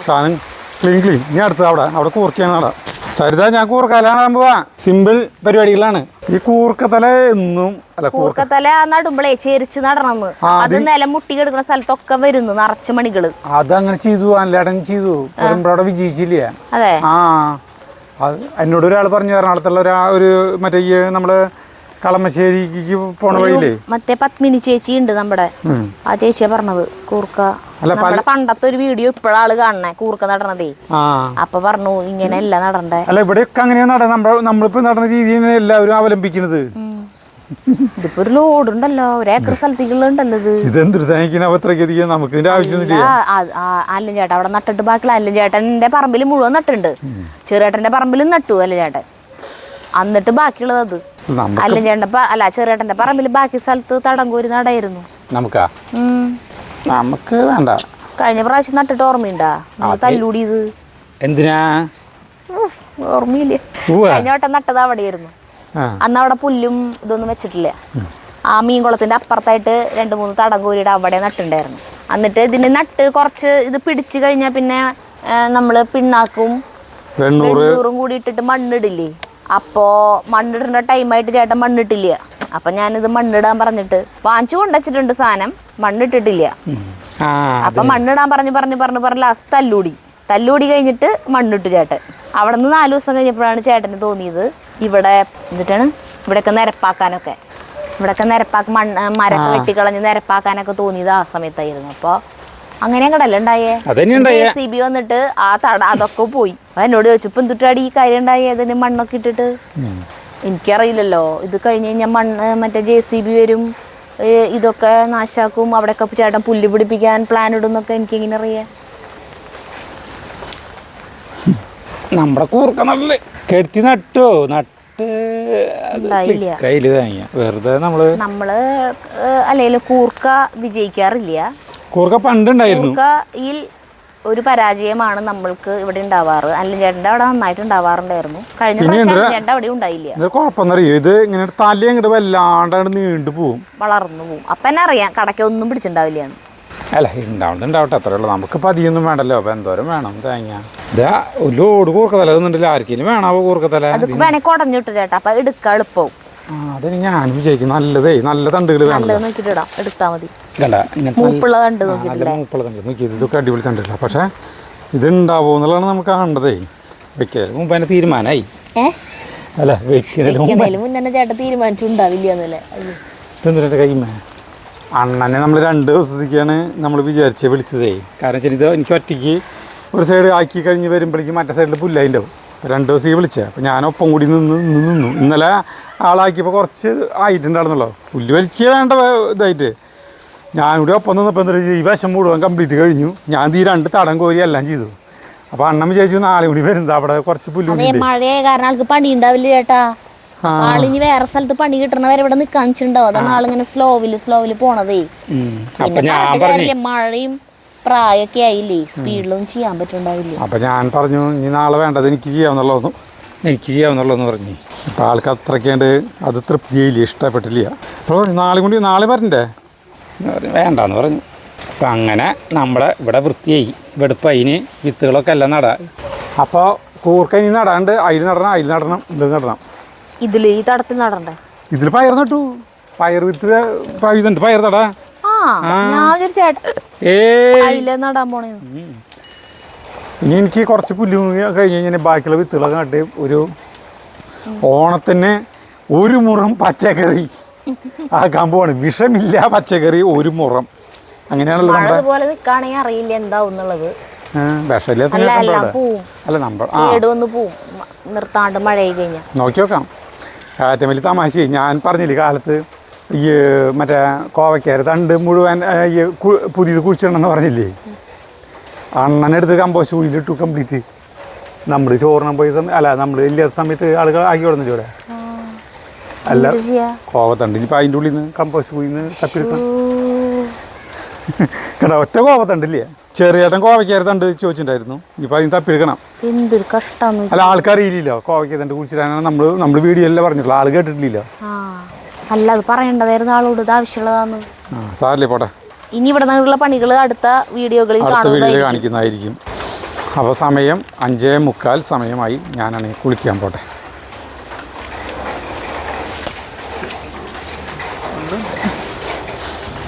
[SPEAKER 1] സാധനം ക്ലീൻ. ഇനി അടുത്ത് അവിടെ കൂർക്കയാണ് നടാം. സരിത, ഞാൻ കൂർക്കലാണ് പോവാ. സിമ്പിൾ പരിപാടികളാണ്. ഈ കൂർക്കത്തല എന്നും അല്ല,
[SPEAKER 2] കൂർക്കത്തല നടുമ്പളേ ചെരിച്ച് നടണമെന്ന്. അത് നിലം മുട്ടി കിടക്കുന്ന സ്ഥലത്തൊക്കെ വരുന്നു നിറച്ച് മണികള്.
[SPEAKER 1] അതങ്ങനെ ചെയ്തു, അല്ലാടൻ ചെയ്തു. അവിടെ വിജയിച്ചില്ല.
[SPEAKER 2] അതെ.
[SPEAKER 1] അത് എന്നോട് ഒരാൾ പറഞ്ഞു. എറണാകുളത്തുള്ള ഒരു മറ്റേ നമ്മള് കളമശ്ശേരിക്ക് പോണ വഴിയില്ലേ,
[SPEAKER 2] മറ്റേ പത്മിനി ചേച്ചി ഉണ്ട് നമ്മുടെ. ആ ചേച്ചിയാ പറഞ്ഞത് കൂർക്ക. പണ്ടത്തെ ഒരു വീഡിയോ ഇപ്പോഴാള് കാണണേ കൂർക്ക നടണതേ. അപ്പൊ പറഞ്ഞു ഇങ്ങനെയല്ല നടണ്ടേ.
[SPEAKER 1] അല്ല, ഇവിടെയൊക്കെ അങ്ങനെയാ നമ്മളിപ്പോ നടന്ന രീതിയാണ് എല്ലാവരും അവലംബിക്കുന്നത്.
[SPEAKER 2] ഇതിപ്പോ ഒരു ലോഡ് ഉണ്ടല്ലോ, 1 ഏക്കർ സ്ഥലത്തേക്കുള്ളണ്ടല്ലോ ഇത്.
[SPEAKER 1] ഇതെന്തിനാ നമുക്ക് ഇതിന്റെ ആവശ്യമൊന്നുമില്ല.
[SPEAKER 2] അല്ലൻ ചേട്ടൻ അവിടെ നട്ടിട്ട് ബാക്കിയുള്ള അല്ലൻ ചേട്ടന്റെ പറമ്പിൽ മുഴുവൻ നട്ടുണ്ട്. ചെറിയേട്ടന്റെ പറമ്പിലും നട്ടു അല്ലൻ ചേട്ടൻ. എന്നിട്ട് ബാക്കിയുള്ളത് അത് അല്ലൻ ചേട്ടന്റെ ചെറിയേട്ടന്റെ പറമ്പിൽ ബാക്കി സ്ഥലത്ത് തടം കോരി നടായിരുന്നു.
[SPEAKER 1] നമുക്ക് വേണ്ട.
[SPEAKER 2] കഴിഞ്ഞ പ്രാവശ്യം നട്ടിട്ട് ഓർമ്മയുണ്ടാ? നമ്മൾ തല്ലൂടിയത്
[SPEAKER 1] എന്തിനാ?
[SPEAKER 2] ഓർമ്മയില്ല. കഴിഞ്ഞ വട്ടം നട്ടത് അവിടെയായിരുന്നു. അന്ന് അവിടെ പുല്ലും ഇതൊന്നും വെച്ചിട്ടില്ല. ആ മീൻകുളത്തിന്റെ അപ്പുറത്തായിട്ട് 2-3 തടം കോരിയുടെ അവിടെ നട്ടുണ്ടായിരുന്നു. എന്നിട്ട് ഇതിന് നട്ട് കുറച്ച് ഇത് പിടിച്ചു കഴിഞ്ഞാൽ പിന്നെ നമ്മള് പിണ്ണാക്കും വെണ്ണൂറും കൂടി ഇട്ടിട്ട് മണ്ണിടില്ലേ. അപ്പോ മണ്ണിടേണ്ട ടൈമായിട്ട് ചേട്ടൻ മണ്ണിട്ടില്ല. അപ്പൊ ഞാനിത് മണ്ണിടാൻ പറഞ്ഞിട്ട് വാങ്ങിച്ചു കൊണ്ടുവച്ചിട്ടുണ്ട് സാധനം, മണ്ണിട്ടിട്ടില്ല. അപ്പൊ മണ്ണിടാൻ പറഞ്ഞ് ലാസ്റ്റ് തല്ലൂടി കഴിഞ്ഞിട്ട് മണ്ണിട്ടു ചേട്ടൻ. അവിടെ നിന്ന് 4 ദിവസം കഴിഞ്ഞപ്പോഴാണ് ചേട്ടന് തോന്നിയത് ഇവിടെയൊക്കെ നിരപ്പാക്കാനൊക്കെ മരൊക്കെ വെട്ടിക്കളഞ്ഞ് നിരപ്പാക്കാനൊക്കെ തോന്നിയത് ആ സമയത്തായിരുന്നു. അപ്പൊ അങ്ങനെ കടല്ല ഉണ്ടായേ. JCB വന്നിട്ട് അതൊക്കെ പോയി. എന്നോട് ചോദിച്ചു ഇപ്പൊ എന്തുട്ടാടി ഈ കാര്യം ഉണ്ടായേ, അതിന് മണ്ണൊക്കെ ഇട്ടിട്ട്. എനിക്കറിയില്ലല്ലോ. ഇത് കഴിഞ്ഞ് കഴിഞ്ഞാൽ മറ്റേ JCB വരും, ഇതൊക്കെ നാശാക്കും. അവിടെയൊക്കെ ചേട്ടൻ പുല്ല് പിടിപ്പിക്കാൻ പ്ലാൻ ഇടുന്നൊക്കെ എനിക്കിങ്ങനെ അറിയാം.
[SPEAKER 1] നമ്മുടെ കൂർക്ക നല്ല കെടുത്തി നട്ടോ വെറുതെ നമ്മള്
[SPEAKER 2] അല്ലെങ്കിലും കൂർക്ക വിജയിക്കാറില്ല.
[SPEAKER 1] കൂർക്ക പണ്ടുണ്ടായിരുന്നു.
[SPEAKER 2] കൂർക്കയിൽ ഒരു പരാജയമാണ് നമ്മൾക്ക് ഇവിടെ ഉണ്ടാവാറ്. അല്ലൻ ചേട്ടൻ്റെ അവിടെ നന്നായിട്ട് ഉണ്ടാവാറുണ്ടായിരുന്നു. കഴിഞ്ഞ ചേട്ടൻ്റെ അവിടെ ഉണ്ടായില്ല.
[SPEAKER 1] കുഴപ്പമെന്നറിയോ, ഇത് ഇങ്ങനെ തല ഇങ്ങോട്ട് വല്ലാണ്ട് നീണ്ടു പോവും,
[SPEAKER 2] വളർന്നു പോവും. അപ്പൊ എന്നെ അറിയാം കടക്കൊന്നും പിടിച്ചിട്ടുണ്ടാവില്ല.
[SPEAKER 1] അല്ല, ഉണ്ടാവട്ടെ, അത്രേ ഉള്ളൂ. നമുക്ക് പതിയൊന്നും വേണ്ടല്ലോ. അപ്പൊ എന്തോരം വേണം തേങ്ങ. ഇതാ ഒരു ലോഡ് കൂർക്കത്തല തന്നിട്ടില്ല. ആർക്കെങ്കിലും വേണാവോ കൂർക്കത്തല?
[SPEAKER 2] അത് വേണേ കുടഞ്ഞിട്ട് ചേട്ടാ, അപ്പൊ എടുക്കാൻ എളുപ്പവും.
[SPEAKER 1] അതിന് ഞാൻ വിചാരിക്കും നല്ല തണ്ടുകൾ വേണം.
[SPEAKER 2] എടുത്താൽ മതി. മൂപ്പുള്ള തണ്ട്
[SPEAKER 1] നോക്കി, ഇതൊക്കെ അടിപൊളി തണ്ടില്ല. പക്ഷെ ഇതുണ്ടാവോ എന്നുള്ളതാണ് നമുക്ക് കാണേണ്ടതേ. വെക്കൽ മുമ്പ് തന്നെ തീരുമാനമായി അല്ല വെക്കുന്നതിന് മുമ്പ്
[SPEAKER 2] മുന്നേ ചേട്ടൻ തീരുമാനിച്ചുണ്ടാവില്ല എന്നല്ലേ.
[SPEAKER 1] ഇതെന്തിൻ്റെ കൈമേ അണ്ണനെ നമ്മൾ 2 ദിവസത്തേക്കാണ് നമ്മൾ വിചാരിച്ച് വിളിച്ചതേ. കാരണം വെച്ചാൽ ഇത് എനിക്ക് ഒറ്റയ്ക്ക് ഒരു സൈഡ് ആക്കി കഴിഞ്ഞ് വരുമ്പോഴേക്കും മറ്റേ സൈഡിൽ പുല്ലായിൻ്റെ ആവും. 2 ദിവസം വിളിച്ചത്. അപ്പോൾ ഞാനൊപ്പം കൂടി നിന്നു. ഇന്നലെ ആളാക്കിയപ്പോൾ കുറച്ച് ആയിട്ടുണ്ടായിരുന്നല്ലോ. പുല്ല് വലിക്കുക വേണ്ട ഇതായിട്ട് ഞാനിവിടെ ഒപ്പം നിന്നപ്പോൾ എന്താ ഈ വശം മുഴുവൻ കംപ്ലീറ്റ് കഴിഞ്ഞു. ഞാൻ ഈ 2 തടം കോരി എല്ലാം ചെയ്തു. അപ്പോൾ അണ്ണൻ വിചാരിച്ചു നാളെ കൂടി വരുന്നത് അവിടെ കുറച്ച് പുല്ല്
[SPEAKER 2] മഴയായ കാരണം ആൾക്ക് പണി ഉണ്ടാവില്ല ചേട്ടാ. ആളിനി വേറെ സ്ഥലത്ത് പണി കിട്ടണവരെ ഇവിടെ നിക്കാൻ വെച്ചിട്ടുണ്ടാവും. അതാണ് ആളിങ്ങനെ സ്ലോവില് പോണതേ. പിന്നെ മഴയും പ്രായമൊക്കെ ആയില്ലേ, സ്പീഡിലൊന്നും ചെയ്യാൻ പറ്റുണ്ടാവില്ല.
[SPEAKER 1] അപ്പം ഞാൻ പറഞ്ഞു ഇനി നാളെ വേണ്ടത് എനിക്ക് ചെയ്യാവുന്നുള്ളൂ പറഞ്ഞു. അപ്പോൾ ആൾക്ക് അത്രയ്ക്കേണ്ട അത് തൃപ്തിയില്ല, ഇഷ്ടപ്പെട്ടില്ല. അപ്പോൾ നാളെ വരണ്ടേ വേണ്ടെന്ന് പറഞ്ഞു. അപ്പം അങ്ങനെ നമ്മുടെ ഇവിടെ വൃത്തിയായി വെടുപ്പതിന് വിത്തുകളൊക്കെ എല്ലാം നടാം. അപ്പോൾ കൂർക്ക ഇനി നടാണ്ട് അതിൽ നടണം ഇത് നടണം.
[SPEAKER 2] ഇതില് ഈ തടത്തിൽ നടണ്ടേ?
[SPEAKER 1] ഇതിൽ പയർ നട്ടു. പയർ വിത്ത് ഇതുണ്ട്, പയർ നടാ.
[SPEAKER 2] നടാൻ പോണേ.
[SPEAKER 1] ഇനി എനിക്ക് കുറച്ച് പുല്ല് കഴിഞ്ഞ് കഴിഞ്ഞാൽ ബാക്കിയുള്ള വിത്തുകളൊക്കെ നട്ട് ഒരു ഓണത്തിന് 1 മുറം പച്ചക്കറി ആക്കാൻ പോവാണ്. വിഷമില്ല പച്ചക്കറി 1 മുറം. അങ്ങനെയാണല്ലോ
[SPEAKER 2] അതുപോലെ നിൽക്കുകയാണെങ്കിൽ അറിയില്ല എന്താവുന്നുള്ളത്. നിർത്താണ്ട് മഴ കഴിഞ്ഞാൽ
[SPEAKER 1] നോക്കി നോക്കാം. ഏറ്റവും വലിയ തമാശ ഞാൻ പറഞ്ഞില്ലേ കാലത്ത് ഈ മറ്റേ കോവയ്ക്കാര് തണ്ട് മുഴുവൻ ഈ പുതിയത് കുഴിച്ചിടണമെന്ന് പറഞ്ഞില്ലേ. അണ്ണനെടുത്ത് കമ്പോസ്റ്റ് കുഴിയിലിട്ടു കംപ്ലീറ്റ്. നമ്മൾ ചോറിനാൻ പോയ നമ്മൾ ഇല്ലാത്ത സമയത്ത് ആളുകൾ ആക്കി കൊടുന്നില്ല ഇവിടെ. അല്ല കോവത്തണ്ട് ഇനിയിപ്പോൾ അതിൻ്റെ ഉള്ളിൽ നിന്ന് കമ്പോസ്റ്റ് കുഴിയിൽ നിന്ന് തപ്പിയെടുക്കണം. കേട്ടോ ഒറ്റ കോവത്തണ്ടില്ലേ. ചെറിയേട്ടൻ കോവയ്ക്കാര് തണ്ട് ചോദിച്ചിട്ടുണ്ടായിരുന്നു. ഇനിയിപ്പോൾ അതിന് തപ്പിയെടുക്കണം.
[SPEAKER 2] എന്തൊരു കഷ്ടം.
[SPEAKER 1] അല്ല ആൾക്കറിയില്ലല്ലോ കോവയ്ക്ക തണ്ട് കുഴിച്ചിടാനാണ് നമ്മൾ വീഡിയോ എല്ലാം പറഞ്ഞിട്ടുള്ളൂ. ആൾ കേട്ടിട്ടില്ലല്ലോ.
[SPEAKER 2] അല്ല അത് പറയേണ്ടതായിരുന്നു ആളോട്. ഇത് ആവശ്യമുള്ളതാണ്.
[SPEAKER 1] സാറില്ലേ പോട്ടെ.
[SPEAKER 2] ഇനി ഇവിടെ നിന്നുള്ള പണികൾ അടുത്ത വീഡിയോകളിൽ
[SPEAKER 1] കാണിക്കുന്നതായിരിക്കും. അപ്പോൾ സമയം 5:45 സമയമായി. ഞാനാണെങ്കിൽ കുളിക്കാൻ പോട്ടെ.